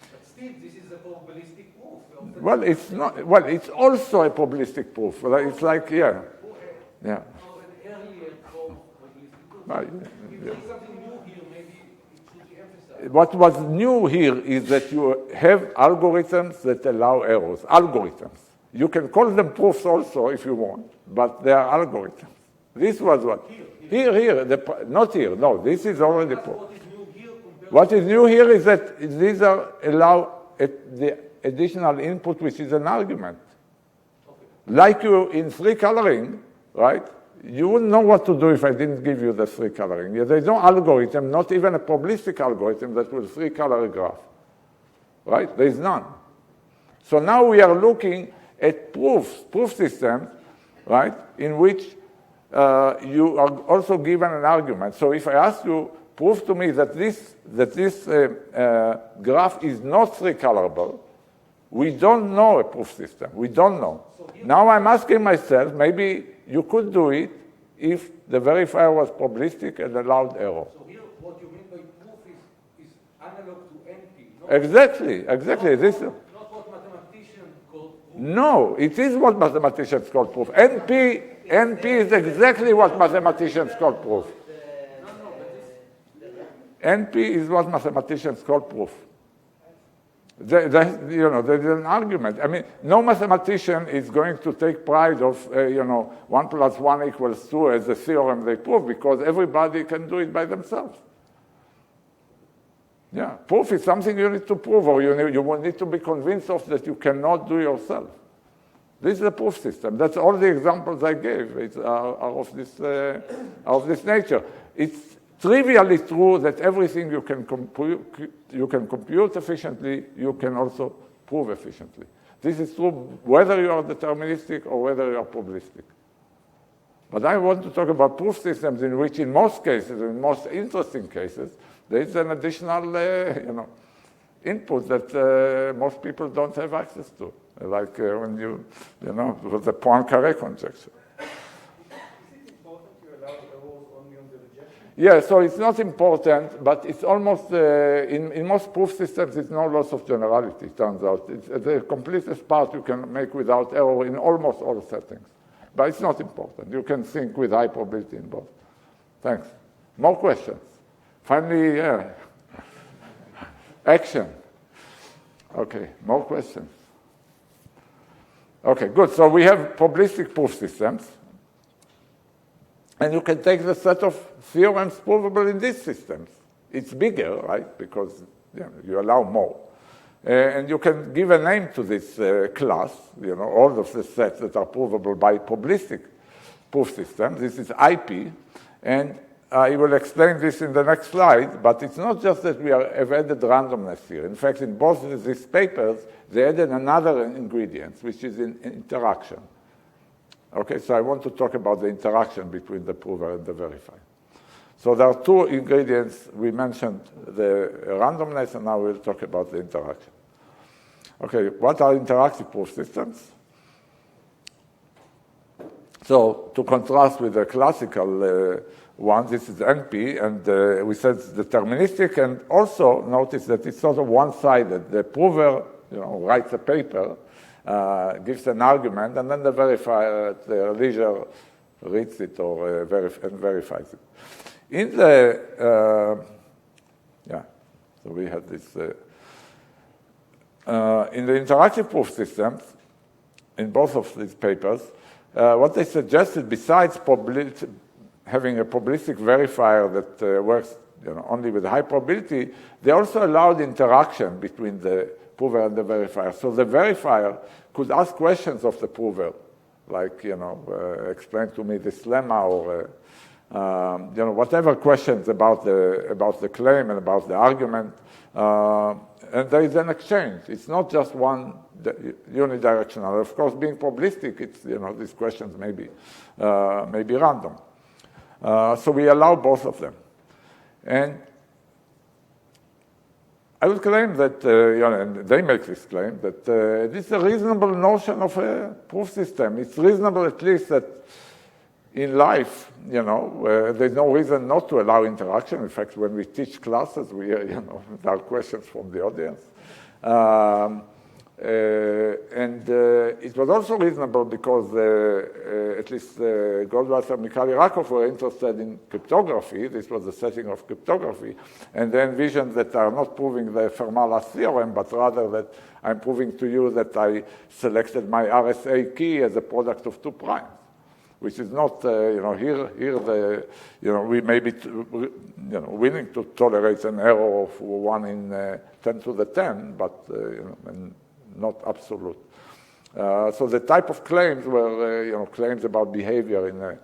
But still, this is a probabilistic proof. Well, it's not. Well, it's also a probabilistic proof. It's like, yeah. An earlier form of probabilistic proof. If there is something new here, maybe it should be emphasized. What was new here is that you have algorithms that allow errors. Algorithms. You can call them proofs also if you want, but they are algorithms. This was what? Here. Not here. No, this is already proof. What is new here is that these allow the additional input, which is an argument. Okay. Like you in three coloring, right? You wouldn't know what to do if I didn't give you the three coloring. There's no algorithm, not even a probabilistic algorithm that will three color a graph, right? There's none. So now we are looking at proof systems, right, in which you are also given an argument. So if I ask you, prove to me that this graph is not three-colorable, we don't know a proof system. We don't know. Now I'm asking myself, maybe you could do it if the verifier was probabilistic and allowed error. So here, what you mean by proof is analog to NP. Exactly. Not what mathematicians call proof. No, it is what mathematicians call proof. NP is exactly what mathematicians call proof. NP is what mathematicians call proof. There's an argument. I mean, no mathematician is going to take pride of, 1 + 1 = 2 as a theorem they prove, because everybody can do it by themselves. Yeah, proof is something you need to prove, or you will need to be convinced of that you cannot do yourself. This is a proof system. That's all the examples I gave are of this nature. It's trivially true that everything you can compute efficiently, you can also prove efficiently. This is true whether you are deterministic or whether you are probabilistic. But I want to talk about proof systems in which, in most cases, in most interesting cases, there is an additional, input that most people don't have access to, like when with the Poincaré conjecture. Yeah, so it's not important, but it's almost, in most proof systems, it's no loss of generality, it turns out. It's the completest part you can make without error in almost all settings. But it's not important. You can think with high probability in both. Thanks. More questions? Finally, action. Okay, more questions? Okay, good. So we have probabilistic proof systems. And you can take the set of theorems provable in these systems. It's bigger, right, because you allow more. And you can give a name to this class, all of the sets that are provable by probabilistic proof systems. This is IP. And I will explain this in the next slide, but it's not just that we have added randomness here. In fact, in both of these papers, they added another ingredient, which is interaction. Okay, so I want to talk about the interaction between the prover and the verifier. So there are two ingredients. We mentioned the randomness, and now we'll talk about the interaction. Okay, what are interactive proof systems? So to contrast with the classical one, this is NP, and we said it's deterministic, and also notice that it's sort of one-sided. The prover writes a paper, gives an argument, and then the verifier at their leisure reads it or and verifies it. In the, so we had this. in the interactive proof systems, in both of these papers, what they suggested, besides having a probabilistic verifier that works only with high probability, they also allowed interaction between the prover and the verifier. So the verifier could ask questions of the prover, like, explain to me this lemma, or whatever questions about the claim and about the argument, and there is an exchange. It's not just one unidirectional. Of course, being probabilistic, it's these questions may be random. So we allow both of them, and I would claim that, and they make this claim, that this is a reasonable notion of a proof system. It's reasonable at least that in life, there's no reason not to allow interaction. In fact, when we teach classes, there are questions from the audience. And it was also reasonable because at least Goldwasser, Mikhail, Rakov were interested in cryptography. This was the setting of cryptography. And they envisioned that I'm not proving the Fermat-Last theorem, but rather that I'm proving to you that I selected my RSA key as a product of two primes, which is not, we may be, willing to tolerate an error of 1 in 10 to the 10, but, and not absolute. So the type of claims were, claims about behavior in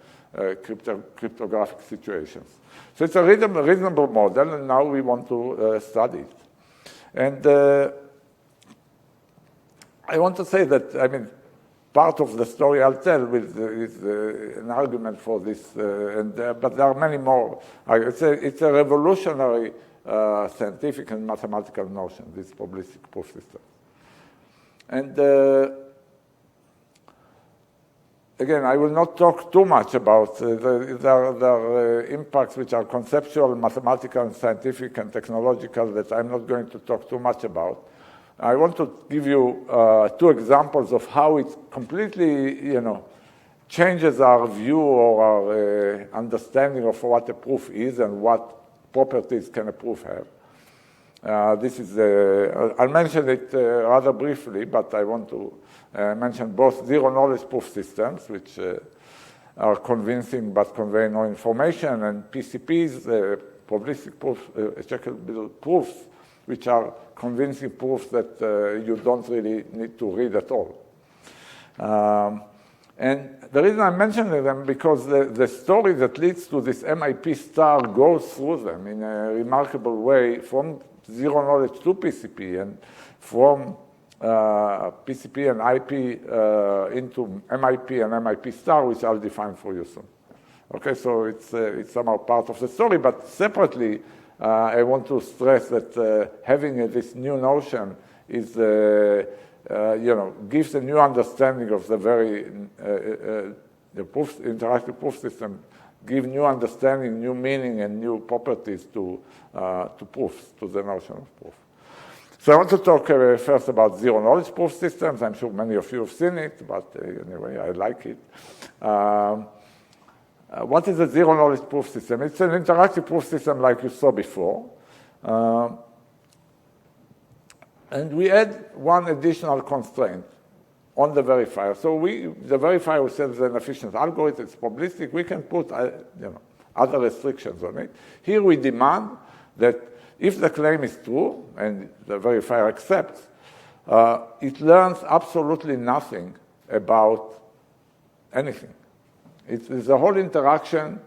cryptographic situations. So it's a reasonable model, and now we want to study it. And I want to say that, part of the story I'll tell is an argument for this, but there are many more. It's a revolutionary scientific and mathematical notion, this probabilistic proof system. And again, I will not talk too much about the impacts which are conceptual, mathematical, and scientific, and technological that I'm not going to talk too much about. I want to give you 2 examples of how it completely, changes our view or our understanding of what a proof is and what properties can a proof have. This is, I'll mention it rather briefly, but I want to mention both zero-knowledge proof systems, which are convincing but convey no information, and PCPs, probabilistic proofs, checkable proofs, which are convincing proofs that you don't really need to read at all. And the reason I'm mentioning them because the story that leads to this MIP star goes through them in a remarkable way from zero knowledge to PCP and from PCP and IP into MIP and MIP star, which I'll define for you soon. Okay, so it's somehow part of the story, but separately, I want to stress that having this new notion is, gives a new understanding of the very interactive proof system, give new understanding, new meaning, and new properties to proofs, to the notion of proof. So I want to talk first about zero-knowledge proof systems. I'm sure many of you have seen it, but anyway, I like it. What is a zero-knowledge proof system? It's an interactive proof system like you saw before. And we add one additional constraint on the verifier. So the verifier says an efficient algorithm, it's probabilistic. We can put other restrictions on it. Here we demand that if the claim is true and the verifier accepts, it learns absolutely nothing about anything. The whole interaction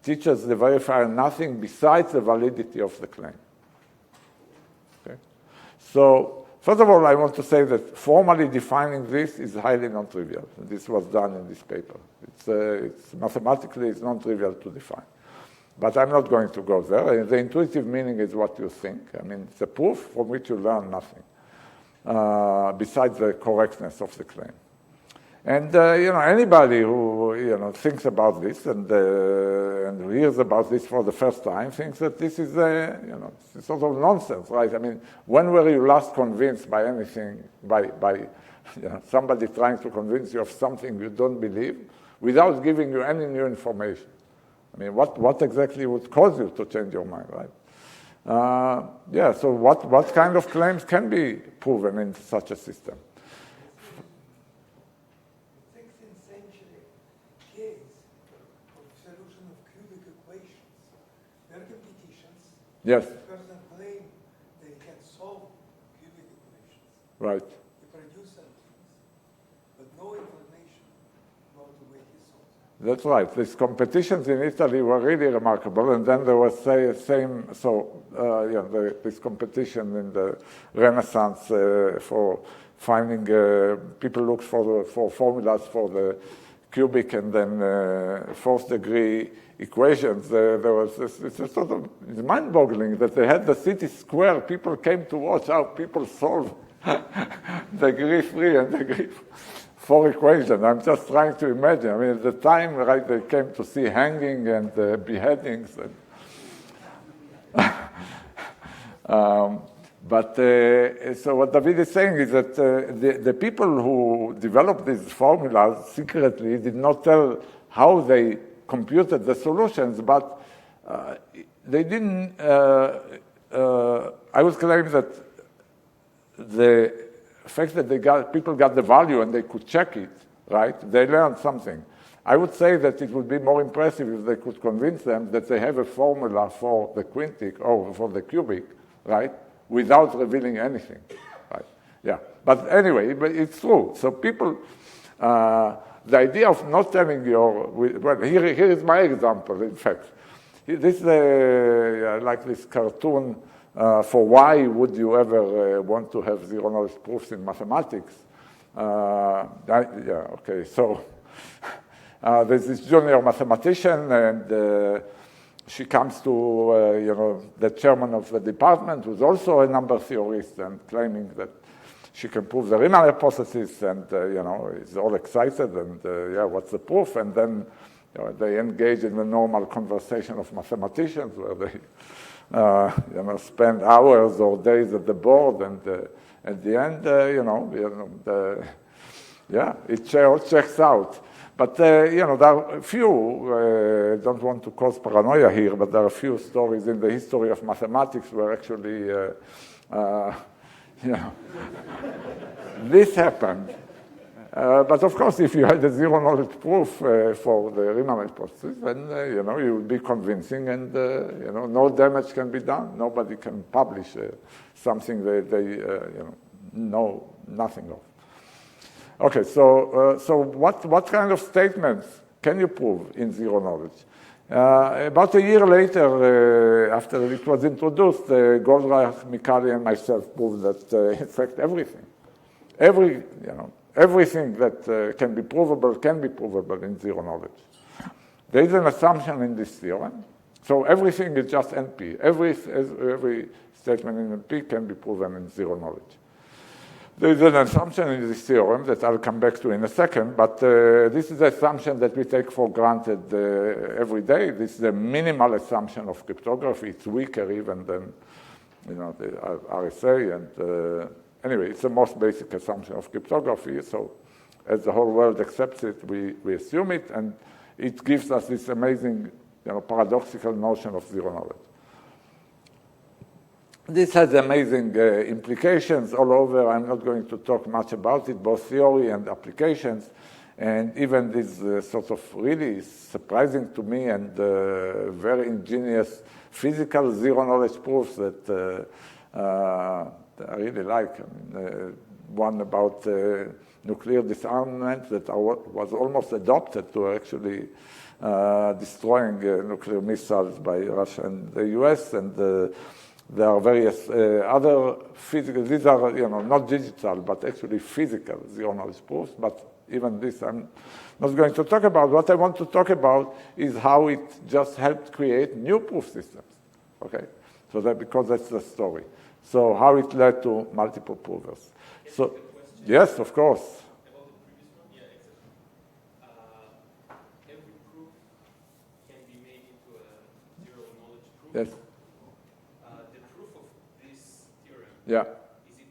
teaches the verifier nothing besides the validity of the claim. Okay? So, first of all, I want to say that formally defining this is highly non-trivial. This was done in this paper. It's mathematically, it's non-trivial to define. But I'm not going to go there. The intuitive meaning is what you think. It's a proof from which you learn nothing besides the correctness of the claim. And, anybody who, thinks about this and hears about this for the first time thinks that this is, sort of nonsense, right? When were you last convinced by anything, by somebody trying to convince you of something you don't believe without giving you any new information? What exactly would cause you to change your mind, right? Yeah, so what kind of claims can be proven in such a system? 16th century case of solution of cubic equations. There are competitions. Yes. The person claimed they can solve cubic equations. Right. He produced some things, but no information about the way he solved them. That's right. These competitions in Italy were really remarkable, and then there was this competition in the Renaissance for finding people looked for formulas for the cubic and then fourth degree equations. There was it's sort of mind-boggling that they had the city square. People came to watch how people solve degree 3 and degree 4 equations. I'm just trying to imagine. I mean, at the time, right, they came to see hanging and beheadings. So what David is saying is that the people who developed these formulas secretly did not tell how they computed the solutions, but they didn't. I would claim that the fact that people got the value and they could check it, right? They learned something. I would say that it would be more impressive if they could convince them that they have a formula for the quintic or for the cubic, right? Without revealing anything, right? Yeah, but anyway, but it's true. So people, the idea of not telling well, here is my example, in fact. This is like this cartoon for why would you ever want to have zero-knowledge proofs in mathematics. Okay, so there's this junior mathematician, and she comes to the chairman of the department, who's also a number theorist, and claiming that she can prove the Riemann hypothesis, and is all excited, and what's the proof? And then they engage in the normal conversation of mathematicians, where they spend hours or days at the board, and at the end, it all checks out. But, there are a few, don't want to cause paranoia here, but there are a few stories in the history of mathematics where actually, this happened. But of course, if you had a zero-knowledge proof for the Riemann hypothesis, then, you would be convincing, and, no damage can be done. Nobody can publish something that they, know nothing of. Okay, so what kind of statements can you prove in zero knowledge? About a year later, after it was introduced, Goldreich, Mikali, and myself proved that, in fact, everything that can be provable in zero knowledge. There is an assumption in this theorem. So everything is just NP. Every statement in NP can be proven in zero knowledge. There is an assumption in this theorem that I'll come back to in a second, but this is the assumption that we take for granted every day. This is a minimal assumption of cryptography. It's weaker even than the RSA. And anyway, it's the most basic assumption of cryptography. So as the whole world accepts it, we assume it, and it gives us this amazing paradoxical notion of zero knowledge. This has amazing implications all over. I'm not going to talk much about it, both theory and applications, and even these sort of really surprising to me and very ingenious physical zero-knowledge proofs that I really like. One about nuclear disarmament that was almost adopted to actually destroying nuclear missiles by Russia and the US, and there are various other physical, these are not digital, but actually physical zero-knowledge proofs, but even this I'm not going to talk about. What I want to talk about is how it just helped create new proof systems, okay? So that, because that's the story. So how it led to multiple provers. So, yes, of course. About the previous one, yeah, exactly. Every proof can be made into a zero-knowledge proof. Yes. The proof of this theorem, Yeah. is it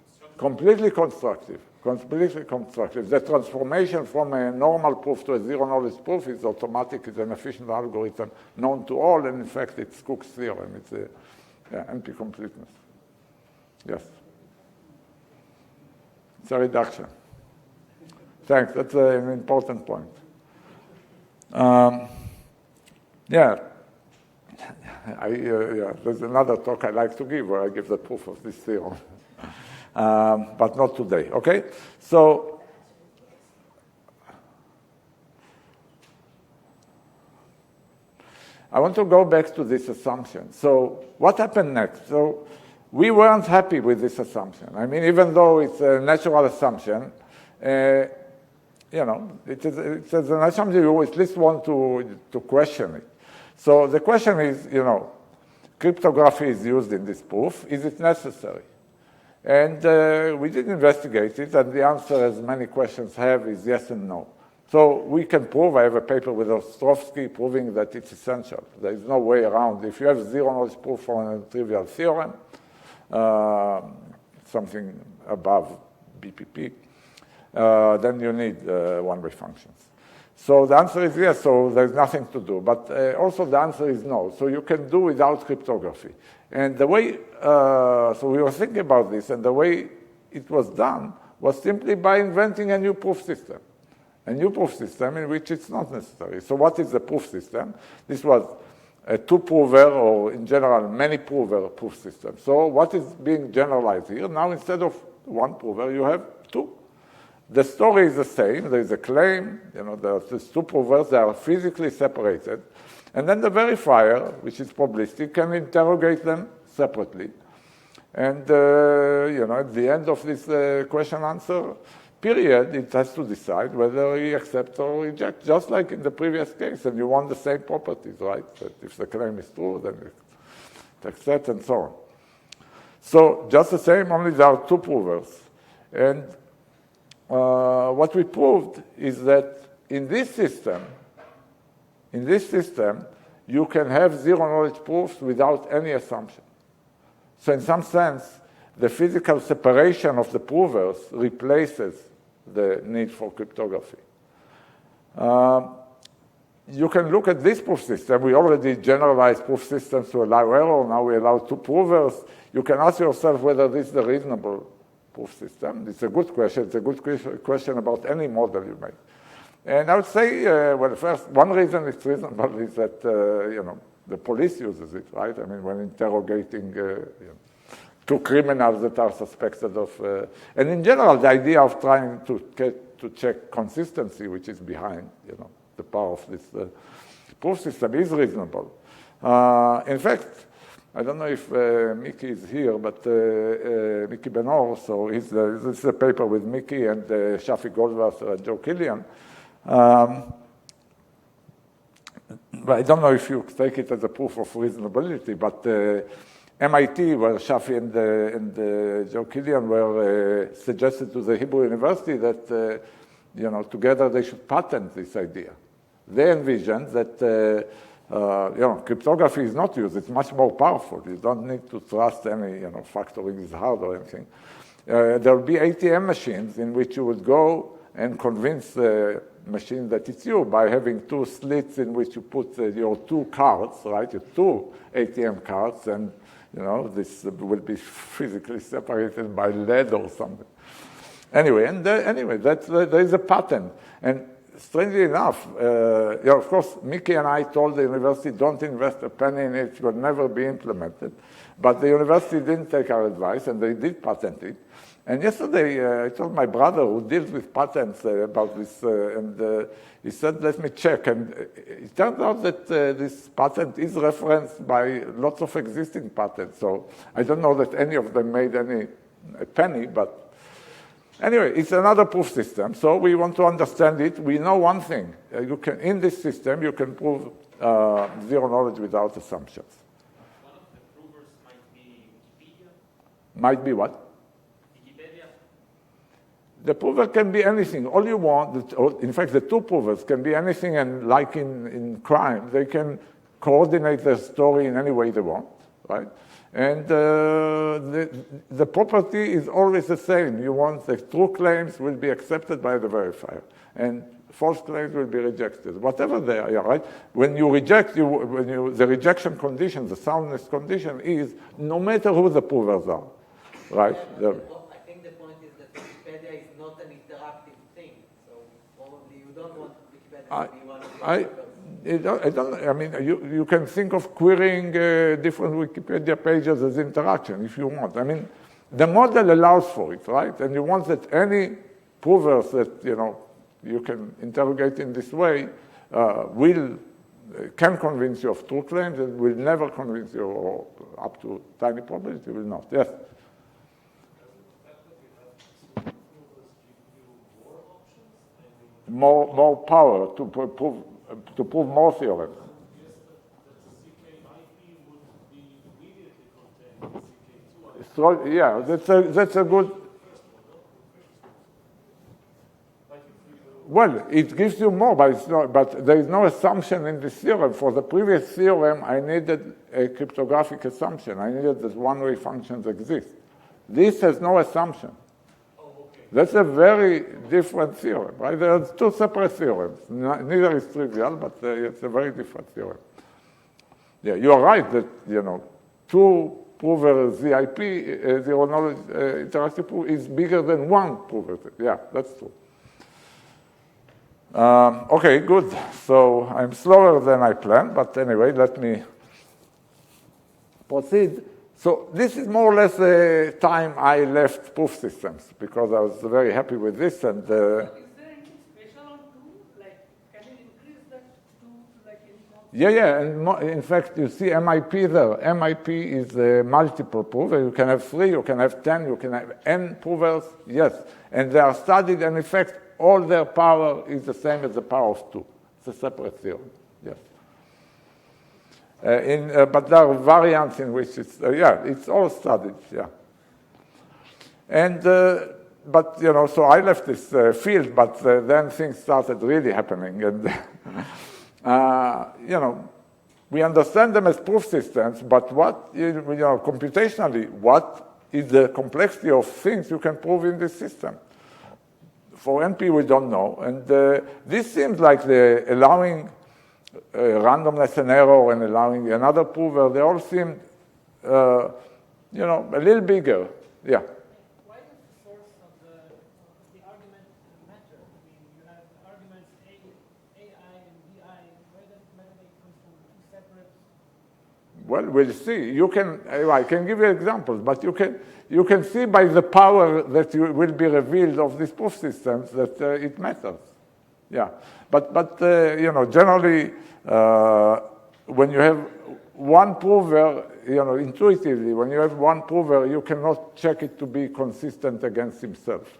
constructive? Completely constructive. Completely constructive. The transformation from a normal proof to a zero-knowledge proof is automatic. It's an efficient algorithm known to all, and in fact, it's Cook's theorem. It's Yeah, NP completeness. Yes. It's a reduction. Thanks, that's an important point. Yeah. There's another talk I like to give where I give the proof of this theorem. But not today, okay? So, I want to go back to this assumption. So, what happened next? So, we weren't happy with this assumption. I mean, even though it's a natural assumption, it's an assumption you at least want to question it. So the question is, cryptography is used in this proof. Is it necessary? And we did investigate it, and the answer, as many questions have, is yes and no. So we can prove, I have a paper with Ostrovsky proving that it's essential. There is no way around. If you have zero-knowledge proof for a trivial theorem, something above BPP, then you need one-way functions. So the answer is yes, so there's nothing to do. But also the answer is no. So you can do without cryptography. And the way, so we were thinking about this, and the way it was done was simply by inventing a new proof system. A new proof system in which it's not necessary. So what is the proof system? This was a two-prover, or in general, many-prover proof system. So what is being generalized here? Now, instead of one prover, you have two. The story is the same. There is a claim. There's two provers. They are physically separated. And then the verifier, which is probabilistic, can interrogate them separately. And, at the end of this question-answer period, it has to decide whether he accepts or rejects, just like in the previous case. And you want the same properties, right? That if the claim is true, then it accepts, and so on. So just the same, only there are two provers. And what we proved is that in this system, you can have zero-knowledge proofs without any assumption. So in some sense, the physical separation of the provers replaces the need for cryptography. You can look at this proof system. We already generalized proof systems to allow error. Now we allow two provers. You can ask yourself whether this is a reasonable proof system. It's a good question. It's a good question about any model you make. And I would say, first, one reason it's reasonable is that, the police uses it, right? I mean, when interrogating two criminals that are suspected of, and in general, the idea of trying to check consistency, which is behind, the power of this proof system, is reasonable. In fact, I don't know if Mickey is here, but Mickey Ben-Or, so this is a paper with Mickey and Shafi Goldwasser and Joe Killian. But I don't know if you take it as a proof of reasonability, but MIT, where Shafi and Joe Killian were suggested to the Hebrew University that, together they should patent this idea. They envisioned that, cryptography is not used. It's much more powerful. You don't need to trust any, factoring is hard or anything. There will be ATM machines in which you would go and convince the machine that it's you by having two slits in which you put your two cards, right? Your two ATM cards, and this will be physically separated by lead or something. Anyway, there is a pattern. And strangely enough, of course, Mickey and I told the university, don't invest a penny in it. It will never be implemented. But the university didn't take our advice, and they did patent it. And yesterday, I told my brother, who deals with patents, about this, and he said, let me check. And it turned out that this patent is referenced by lots of existing patents. So I don't know that any of them made a penny, but anyway, it's another proof system. So we want to understand it. We know one thing. In this system, you can prove zero knowledge without assumptions. One of the provers might be Wikipedia. Might be what? The prover can be anything. All you want, in fact, the two provers can be anything, and like in crime, they can coordinate their story in any way they want, right? And the property is always the same. You want the true claims will be accepted by the verifier. And false claims will be rejected, whatever they are, right? When you reject, the rejection condition, the soundness condition is no matter who the provers are, right? Yeah, I think the point is that Wikipedia is not an interactive thing, so probably you don't want Wikipedia to be one of the I mean, you can think of querying different Wikipedia pages as interaction if you want. I mean, the model allows for it, right? And you want that any provers that, you can interrogate in this way can convince you of true claims and will never convince you, or up to tiny probability will not. Yes? More power to prove more theorems. So, yeah, that's a good. Well, it gives you more, but there is no assumption in this theorem. For the previous theorem, I needed a cryptographic assumption. I needed that one-way functions exist. This has no assumption. That's a very different theorem, right? There are two separate theorems. Neither is trivial, but it's a very different theorem. Yeah, you are right that, two prover ZIP, zero knowledge interactive proof, is bigger than one prover. Yeah, that's true. Okay, good. So I'm slower than I planned, but anyway, let me proceed. So this is more or less the time I left proof systems, because I was very happy with this. And Is there anything special on 2? Like, can you increase that to like any more? yeah, and in fact, you see MIP there. MIP is a multiple prover. You can have 3, you can have 10, you can have n provers, yes. And they are studied, and in fact, all their power is the same as the power of 2. It's a separate theorem, yes. But there are variants in which it's, it's all studied, yeah. And, but, so I left this field, but then things started really happening. And, we understand them as proof systems, but what, computationally, what is the complexity of things you can prove in this system? For NP, we don't know. And this seems like allowing randomness and error and allowing another prover, they all seem, a little bigger. Yeah. Why does the source of the argument matter? I mean, you have arguments AI and BI. Why does it matter they come from 2 separate? Well, we'll see. I can give you examples, but you can see by the power that will be revealed of these proof systems that it matters. Yeah, but generally, when you have one prover, intuitively, when you have one prover, you cannot check it to be consistent against himself.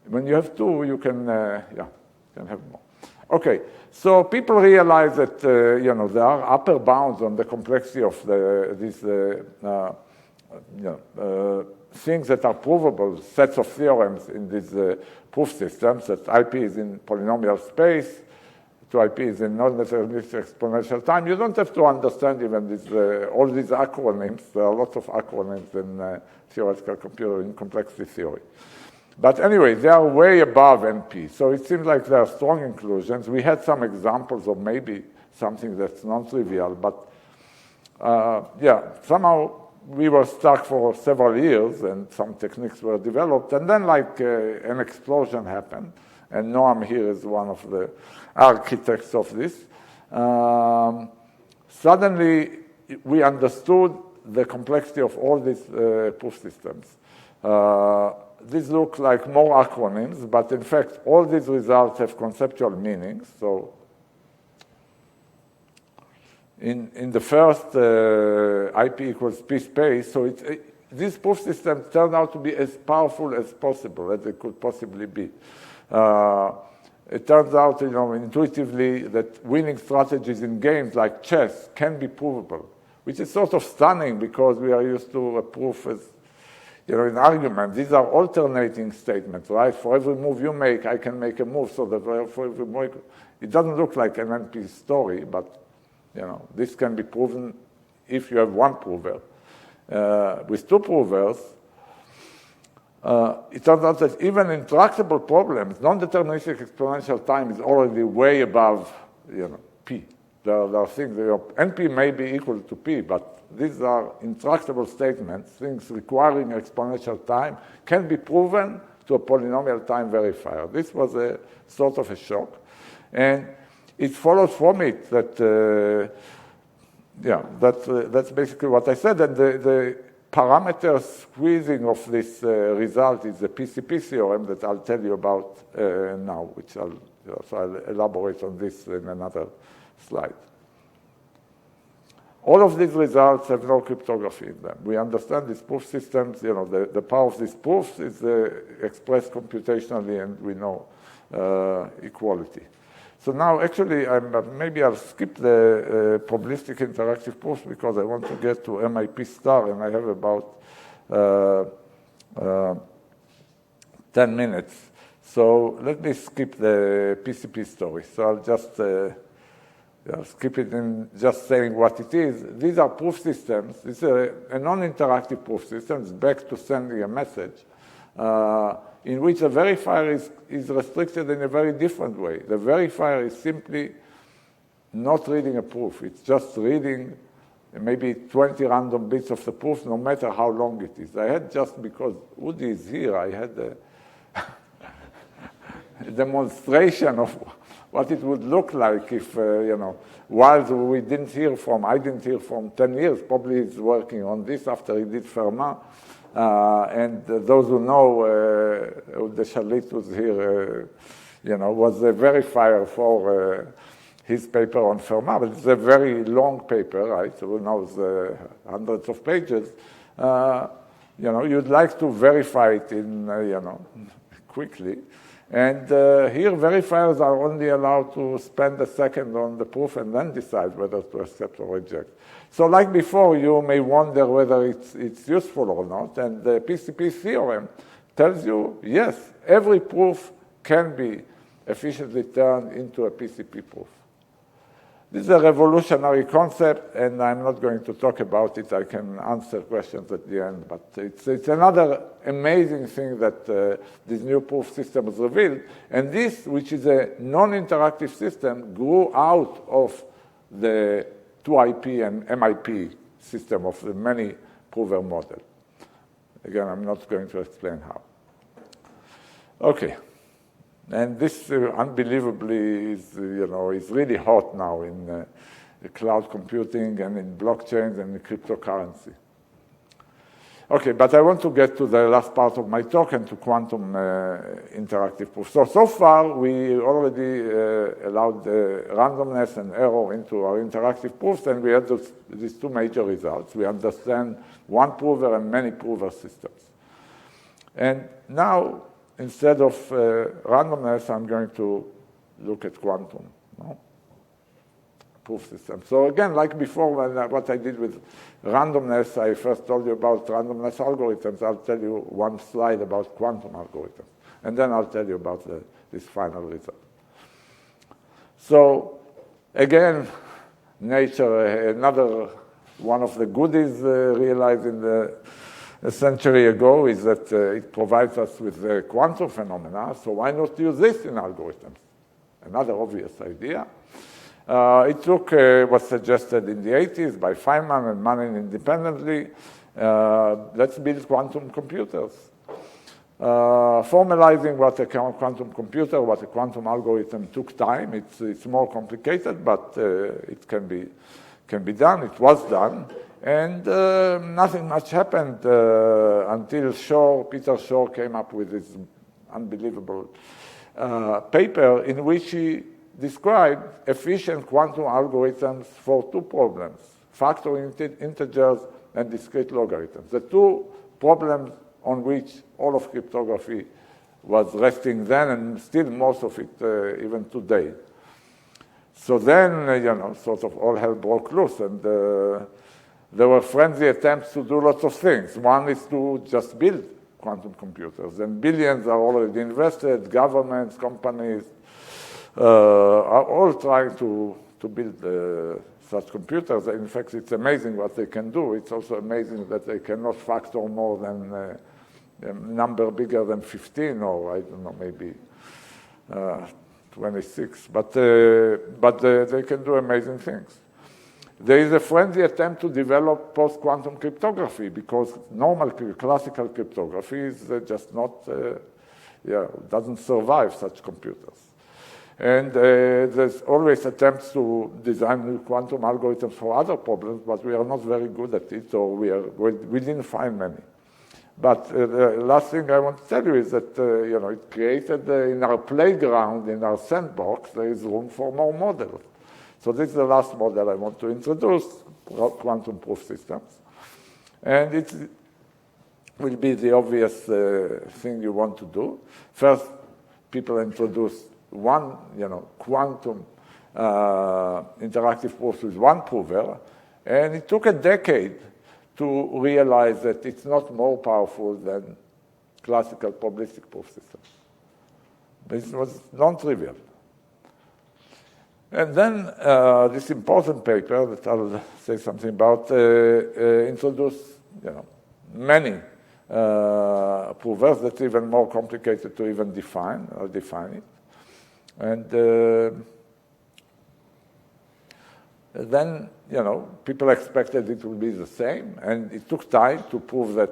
When you have 2, you can, can have more. Okay, so people realize that, there are upper bounds on the complexity of these things that are provable, sets of theorems in these proof systems, that IP is in polynomial space, 2IP is in non-deterministic exponential time. You don't have to understand even all these acronyms. There are lots of acronyms in theoretical computing complexity theory. But anyway, they are way above NP. So it seems like there are strong inclusions. We had some examples of maybe something that's non-trivial, but somehow we were stuck for several years and some techniques were developed. And then an explosion happened. And Noam here is one of the architects of this. Suddenly, we understood the complexity of all these proof systems. These look like more acronyms, but in fact, all these results have conceptual meanings. So in the first IP equals P space, so these proof systems turned out to be as powerful as possible, as they could possibly be. It turns out, intuitively that winning strategies in games like chess can be provable, which is sort of stunning because we are used to a proof as, in argument. These are alternating statements, right? For every move you make, I can make a move, so that for every move, it doesn't look like an NP story, but, this can be proven if you have one prover. With 2 provers, it turns out that even intractable problems, non-deterministic exponential time is already way above, p. There are things, NP may be equal to p, but these are intractable statements, things requiring exponential time, can be proven to a polynomial time verifier. This was a sort of a shock. And it follows from it that, that's basically what I said. And the parameter squeezing of this result is the PCP theorem that I'll tell you about now, which I'll elaborate on this in another slide. All of these results have no cryptography in them. We understand these proof systems, the power of these proofs is expressed computationally, and we know equality. So now, actually, maybe I'll skip the probabilistic interactive proofs because I want to get to MIP star, and I have about 10 minutes. So let me skip the PCP story. So I'll just skip it in just saying what it is. These are proof systems. This is a non-interactive proof system. It's back to sending a message in which the verifier is restricted in a very different way. The verifier is simply not reading a proof. It's just reading maybe 20 random bits of the proof, no matter how long it is. I had, just because Udi is here, I had a demonstration of what it would look like if, while I didn't hear from 10 years, probably he's working on this after he did Fermat. And those who know, the Shalit was here, was a verifier for his paper on Fermat, but it's a very long paper, right? So who knows, hundreds of pages. You'd like to verify it in, quickly. And here, verifiers are only allowed to spend a second on the proof and then decide whether to accept or reject. So like before, you may wonder whether it's useful or not. And the PCP theorem tells you, yes, every proof can be efficiently turned into a PCP proof. This is a revolutionary concept, and I'm not going to talk about it. I can answer questions at the end, but it's another amazing thing that this new proof system has revealed. And this, which is a non-interactive system, grew out of the 2IP and MIP system of the many prover model. Again, I'm not going to explain how. Okay. And this unbelievably is really hot now in cloud computing and in blockchains and in cryptocurrency. Okay, but I want to get to the last part of my talk and to quantum interactive proof. So far, we already allowed randomness and error into our interactive proofs, and we had these two major results. We understand one prover and many prover systems. And now, instead of randomness, I'm going to look at quantum proof systems. So again, like before, what I did with randomness, I first told you about randomness algorithms. I'll tell you one slide about quantum algorithms. And then I'll tell you about this final result. So again, nature, another one of the goodies realized in a century ago is that it provides us with quantum phenomena, so why not use this in algorithms? Another obvious idea. It was suggested in the 80s by Feynman and Manin independently. Let's build quantum computers. Formalizing what a quantum computer, what a quantum algorithm took time. It's more complicated, but it can be done. It was done. And nothing much happened until Peter Shor came up with this unbelievable paper in which he described efficient quantum algorithms for two problems, factoring integers and discrete logarithms, the two problems on which all of cryptography was resting then and still most of it even today. So then, sort of all hell broke loose, and there were frenzied attempts to do lots of things. One is to just build quantum computers, and billions are already invested. Governments, companies are all trying to build such computers. In fact, it's amazing what they can do. It's also amazing that they cannot factor more than a number bigger than 15, or I don't know, maybe 26. But they can do amazing things. There is a frenzied attempt to develop post-quantum cryptography because normal classical cryptography is just not, doesn't survive such computers. And there's always attempts to design new quantum algorithms for other problems, but we are not very good at it, or we didn't find many. But the last thing I want to tell you is that, it created in our playground, in our sandbox, there is room for more models. So this is the last model I want to introduce, quantum proof systems. And it will be the obvious thing you want to do. First, people introduce one, quantum interactive proofs with one prover, and it took a decade to realize that it's not more powerful than classical probabilistic proof systems. This was non-trivial. And then this important paper that I'll say something about introduced, many provers that's even more complicated to even define. I'll define it. And then, people expected it would be the same, and it took time to prove that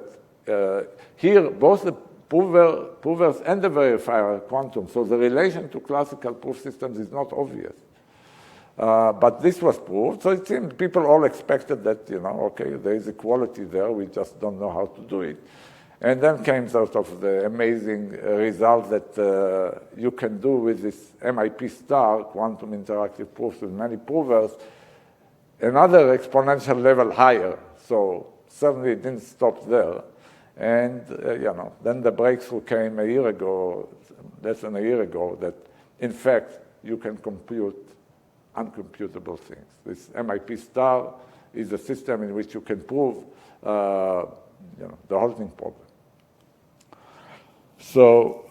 here both the provers and the verifier are quantum, so the relation to classical proof systems is not obvious. But this was proved, so it seemed people all expected that, okay, there is equality there, we just don't know how to do it. And then came sort of the amazing result that you can do with this MIP star, quantum interactive proofs with many provers, another exponential level higher. So certainly it didn't stop there. And, then the breakthrough came a year ago, less than a year ago, that in fact you can compute uncomputable things. This MIP star is a system in which you can prove the halting problem. So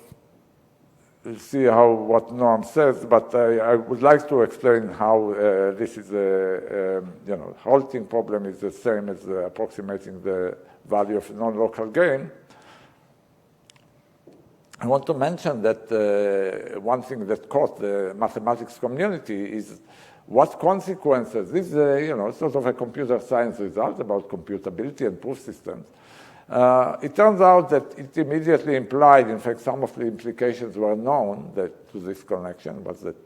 we'll see what Noam says, but I would like to explain how this is halting problem is the same as approximating the value of non-local gain. I want to mention that one thing that caught the mathematics community is what consequences. This is sort of a computer science result about computability and proof systems. It turns out that it immediately implied, in fact, some of the implications were known to this connection, was that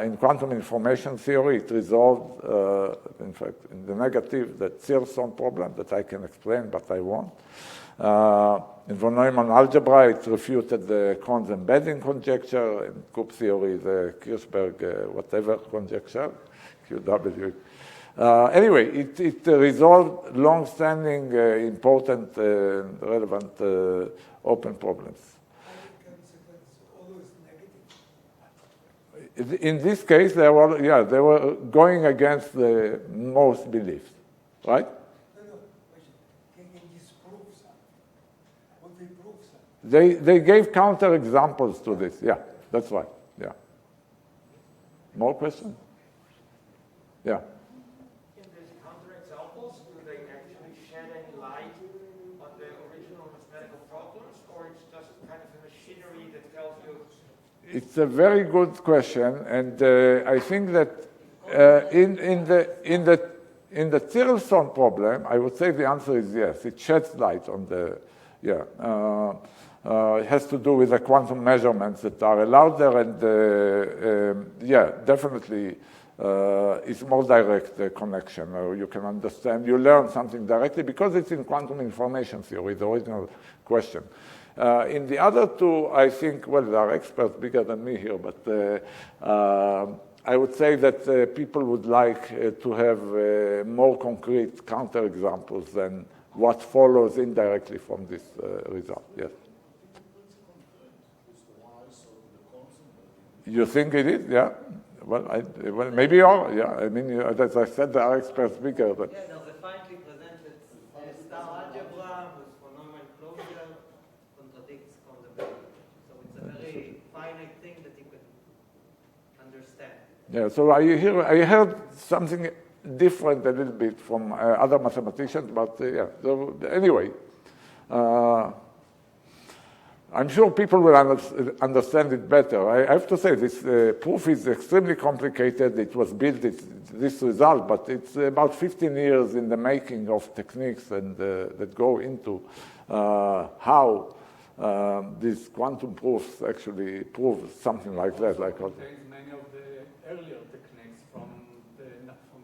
in quantum information theory, it resolved, in fact, in the negative, that Searson problem that I can explain, but I won't. In von Neumann algebra, it refuted the Korn's embedding conjecture. In group theory, the Kirchberg whatever conjecture, QW. Anyway, it resolved long-standing, important, relevant open problems. In this case, they were going against the most beliefs, right? They gave counterexamples to this. Yeah, that's right. Yeah. More questions? Yeah. In these counterexamples, do they actually shed any light on the original mathematical problems, or it's just kind of a machinery that tells you? It's a very good question, and I think that in the Searson problem, I would say the answer is yes. It sheds light on the it has to do with the quantum measurements that are allowed there, and definitely it's more direct connection. You can understand, you learn something directly because it's in quantum information theory, the original question. In the other two, I think, well, there are experts bigger than me here, but I would say that people would like to have more concrete counterexamples than what follows indirectly from this result. Yes. You think it is? Yeah. Well, maybe all. Yeah. I mean, as I said, there are experts bigger. But yeah, there's a finely presented star algebra with von Neumann closure contradicts conservation. So it's a very finite thing that you can understand. Yeah. So I heard something different a little bit from other mathematicians, but yeah. So anyway. I'm sure people will understand it better. I have to say this proof is extremely complicated. It was built, this result, but it's about 15 years in the making of techniques and that go into how these quantum proofs actually prove something like that. Like contains many of the earlier techniques from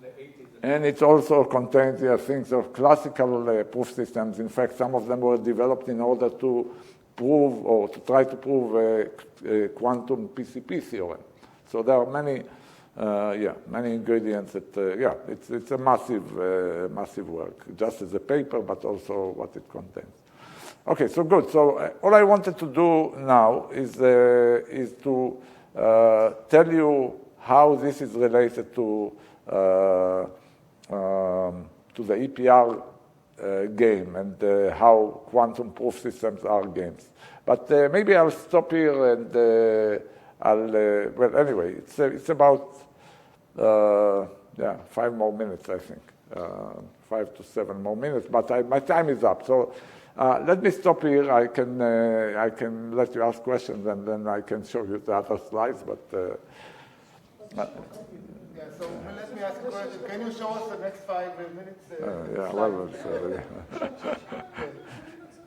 the 80s. And it also contains things of classical proof systems. In fact, some of them were developed in order to prove or to try to prove a quantum PCP theorem. So there are many, many ingredients that, it's a massive work, just as a paper, but also what it contains. Okay, so good. So all I wanted to do now is to tell you how this is related to the EPR game and how quantum proof systems are games. But maybe I'll stop here and well, anyway, it's about 5 more minutes, I think, 5 to 7 more minutes. But my time is up, so let me stop here. I can let you ask questions, and then I can show you the other slides. But so let me ask a question. Can you show us the next 5 minutes?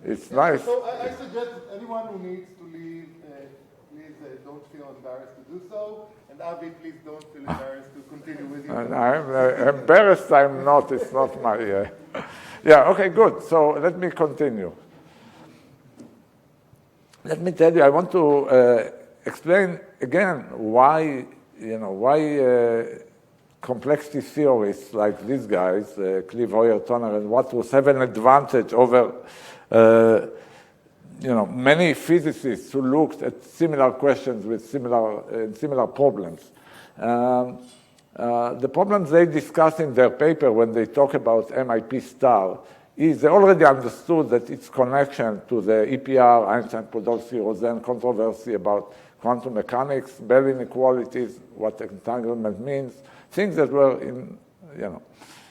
It's nice. So I suggest anyone who needs to leave, please don't feel embarrassed to do so. And Avi, please don't feel embarrassed to continue with you. I'm embarrassed. I'm not. It's not my. Okay, good. So let me continue. Let me tell you. I want to explain again why complexity theorists like these guys, Cleve, Hoyer, Toner, and Watrous, have an advantage over many physicists who looked at similar questions with similar problems. The problems they discuss in their paper when they talk about MIP star is they already understood that its connection to the EPR, Einstein-Podolsky-Rosen controversy about quantum mechanics, Bell inequalities, what entanglement means, things that were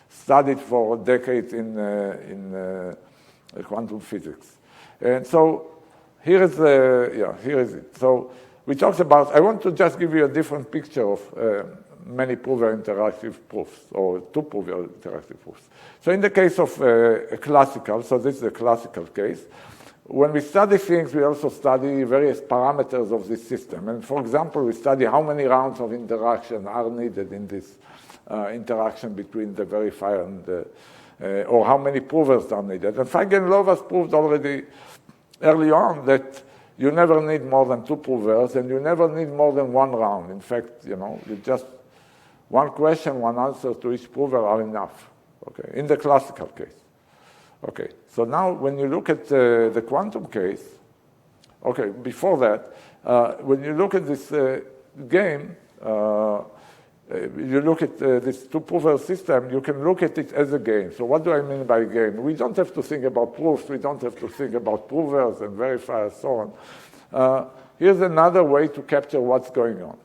studied for decades in quantum physics. And so here is it. So we talked about, I want to just give you a different picture of many prover interactive proofs, or two prover interactive proofs. So in the case of a classical, so this is a classical case, when we study things, we also study various parameters of this system. And for example, we study how many rounds of interaction are needed in this interaction between the verifier and or how many provers are needed. And Feigenlowas proved already early on that you never need more than 2 provers, and you never need more than 1 round. In fact, you just one question, one answer to each prover are enough. Okay, in the classical case. Okay, so now when you look at the quantum case, okay, before that, when you look at this game, you look at this 2-prover system, you can look at it as a game. So what do I mean by game? We don't have to think about proofs, we don't have to think about provers and verifiers, so on. Here's another way to capture what's going on.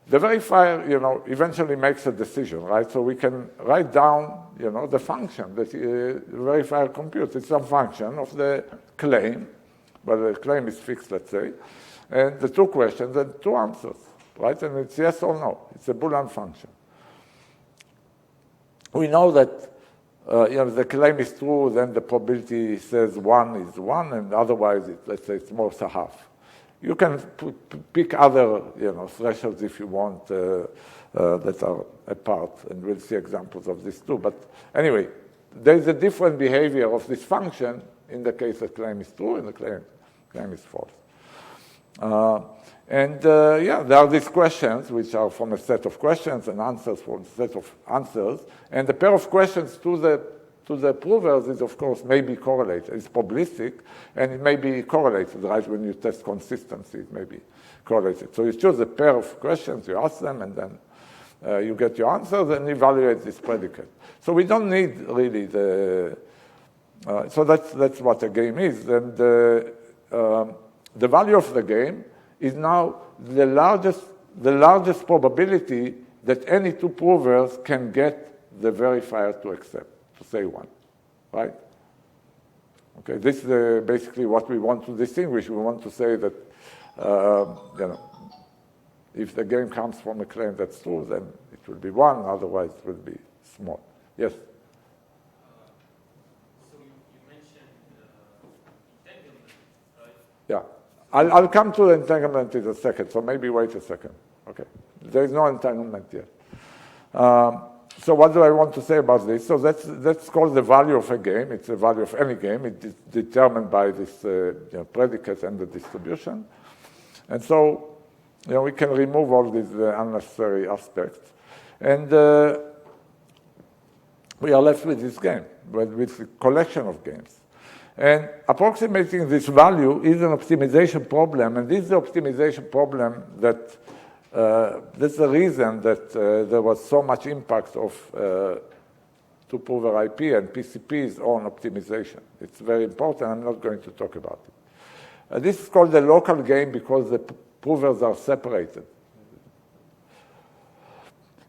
The verifier, eventually makes a decision, right? So we can write down, the function that the verifier computes. It's some function of the claim, but the claim is fixed, let's say, and the 2 questions and 2 answers, right? And it's yes or no. It's a Boolean function. We know that, the claim is true, then the probability says 1 is 1, and otherwise, let's say it's more than half. You can pick other, thresholds if you want that are apart, and we'll see examples of this too. But anyway, there's a different behavior of this function in the case the claim is true and the claim is false. There are these questions, which are from a set of questions and answers from a set of answers, and the pair of questions to the provers is, of course, may be correlated. It's probabilistic, and it may be correlated, right? When you test consistency, it may be correlated. So you choose a pair of questions, you ask them, and then you get your answers and evaluate this predicate. So we don't need really so that's what a game is. And the value of the game is now the largest probability that any 2 provers can get the verifier to accept. Say 1, right? Okay, this is basically what we want to distinguish. We want to say that, if the game comes from a claim that's true, then it will be 1, otherwise it will be small. Yes? So you mentioned entanglement, right? Yeah. I'll come to entanglement in a second, so maybe wait a second. Okay. There is no entanglement yet. So what do I want to say about this? So that's called the value of a game. It's the value of any game. It is determined by this predicate and the distribution. And so we can remove all these unnecessary aspects. And we are left with this game, with a collection of games. And approximating this value is an optimization problem, and this is the optimization problem that that's the reason that there was so much impact of two-prover IP and PCPs on optimization. It's very important. I'm not going to talk about it. This is called the local game because the provers are separated.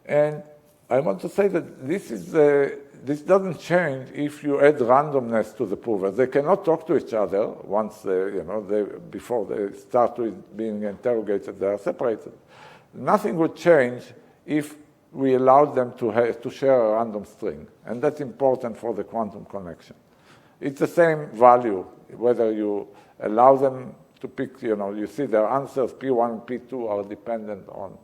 And I want to say that this doesn't change if you add randomness to the provers. They cannot talk to each other once before they start being interrogated. They are separated. Nothing would change if we allowed them to share a random string, and that's important for the quantum connection. It's the same value, whether you allow them to pick, you see their answers, P1 and P2 are dependent on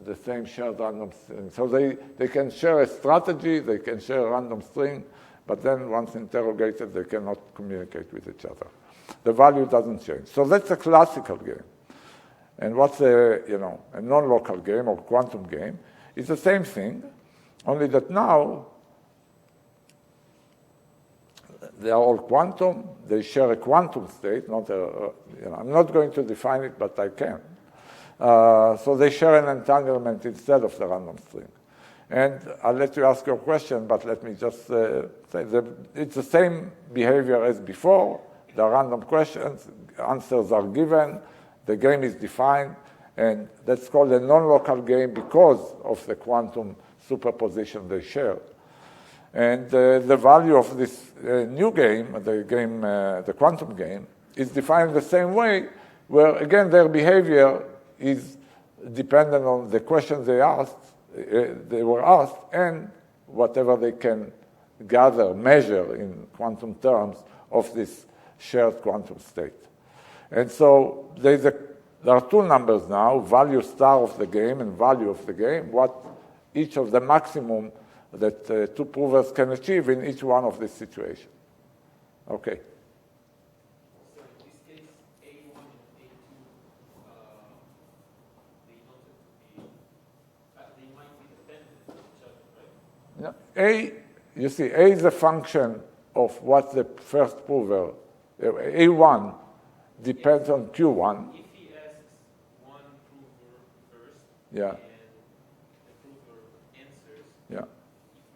the same shared random string. So they can share a strategy, they can share a random string, but then once interrogated, they cannot communicate with each other. The value doesn't change. So that's a classical game. And what's a non-local game or quantum game? It's the same thing, only that now they are all quantum. They share a quantum state. I'm not going to define it, but I can. So they share an entanglement instead of the random string. And I'll let you ask your question, but let me just say that it's the same behavior as before. There are random questions, answers are given, the game is defined, and that's called a non-local game because of the quantum superposition they share. And the value of this new game, the quantum game, is defined the same way, where, again, their behavior is dependent on the questions they were asked, and whatever they can gather, measure in quantum terms of this shared quantum state. And so there are two numbers now, value star of the game and value of the game, what each of the maximum that two provers can achieve in each one of these situations. Okay. So in this case, A1 and A2, they might be dependent on each other, right? Yeah. You see, A is a function of what the first prover, A1 depends on Q1. If he asks one prover first, yeah. and the prover answers, yeah. it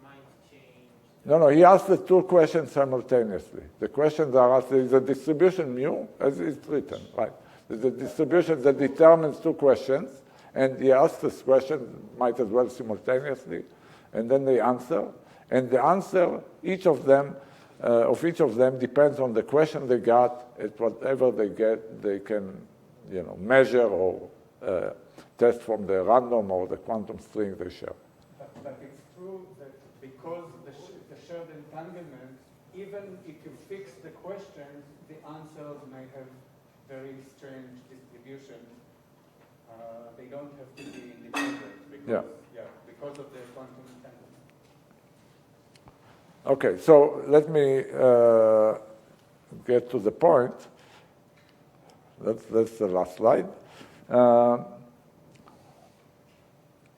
might change. No, he asks the two questions simultaneously. The questions are asked, there is a distribution mu, as it's written, right? There's a distribution that determines two questions, and he asks this question, might as well simultaneously, and then they answer. And the answer, each of them depends on the question they got. At whatever they get, they can, measure or test from the random or the quantum string they share. But it's true that because the shared entanglement, even if you fix the questions, the answers may have very strange distributions. They don't have to be independent because of the quantum entanglement. Okay, so let me get to the point. That's the last slide.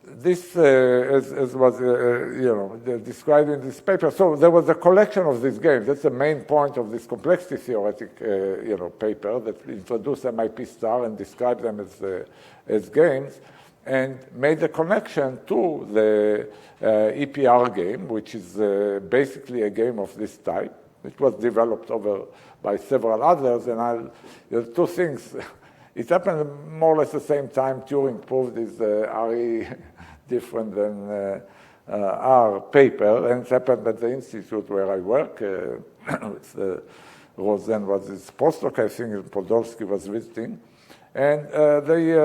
This, as was described in this paper, so there was a collection of these games. That's the main point of this complexity theoretic paper that introduced MIP star and described them as games, and made a connection to the EPR game, which is basically a game of this type. It was developed by several others, and two things. It happened more or less the same time Turing proved his RE different than our paper, and it happened at the institute where I work. Rosen was his postdoc, I think, and Podolsky was visiting. And they,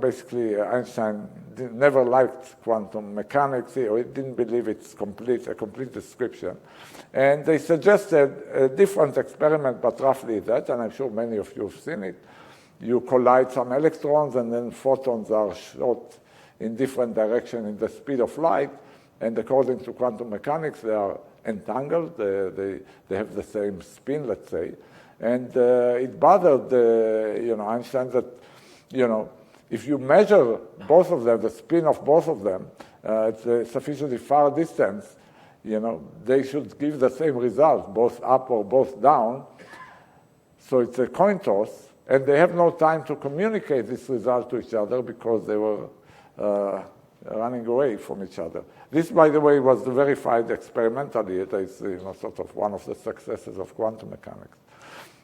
basically Einstein never liked quantum mechanics, or he didn't believe it's a complete description. And they suggested a different experiment, but roughly that, and I'm sure many of you have seen it. You collide some electrons, and then photons are shot in different directions in the speed of light, and according to quantum mechanics, they are entangled. They have the same spin, let's say. And it bothered Einstein that, if you measure both of them, the spin of both of them, at a sufficiently far distance, they should give the same result, both up or both down. So it's a coin toss, and they have no time to communicate this result to each other because they were running away from each other. This, by the way, was verified experimentally. It is sort of one of the successes of quantum mechanics,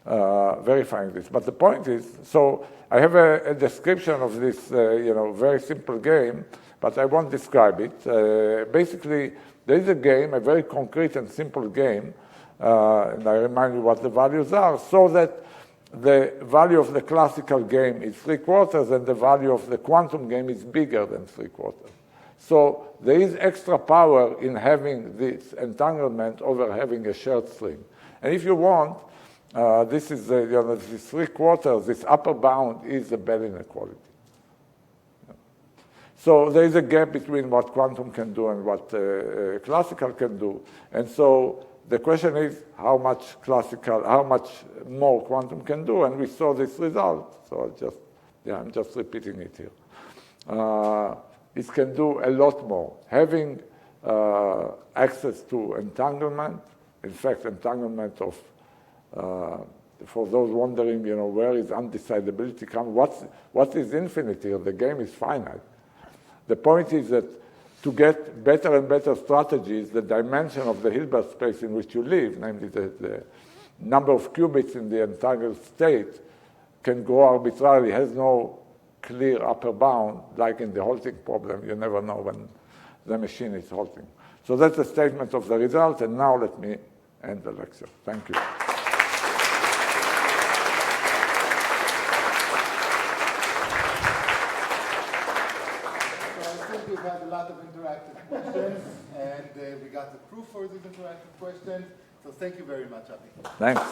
verifying this. But the point is, so I have a description of this very simple game, but I won't describe it. Basically, there is a game, a very concrete and simple game, and I remind you what the values are, so that the value of the classical game is 3/4, and the value of the quantum game is bigger than 3/4. So there is extra power in having this entanglement over having a shared string. And if you want, this is this 3/4, this upper bound is the Bell inequality. So there is a gap between what quantum can do and what classical can do. And so the question is how much more quantum can do, and we saw this result. So I'm just repeating it here. It can do a lot more. Having access to entanglement, in fact, entanglement of, for those wondering, where is undecidability come? What is infinity? The game is finite. The point is that to get better and better strategies, the dimension of the Hilbert space in which you live, namely the number of qubits in the entangled state, can grow arbitrarily, has no clear upper bound, like in the halting problem. You never know when the machine is halting. So that's a statement of the result, and now let me end the lecture. Thank you. We've had a lot of interactive questions, and we got the proof for these interactive questions. So thank you very much, Avi. Thanks.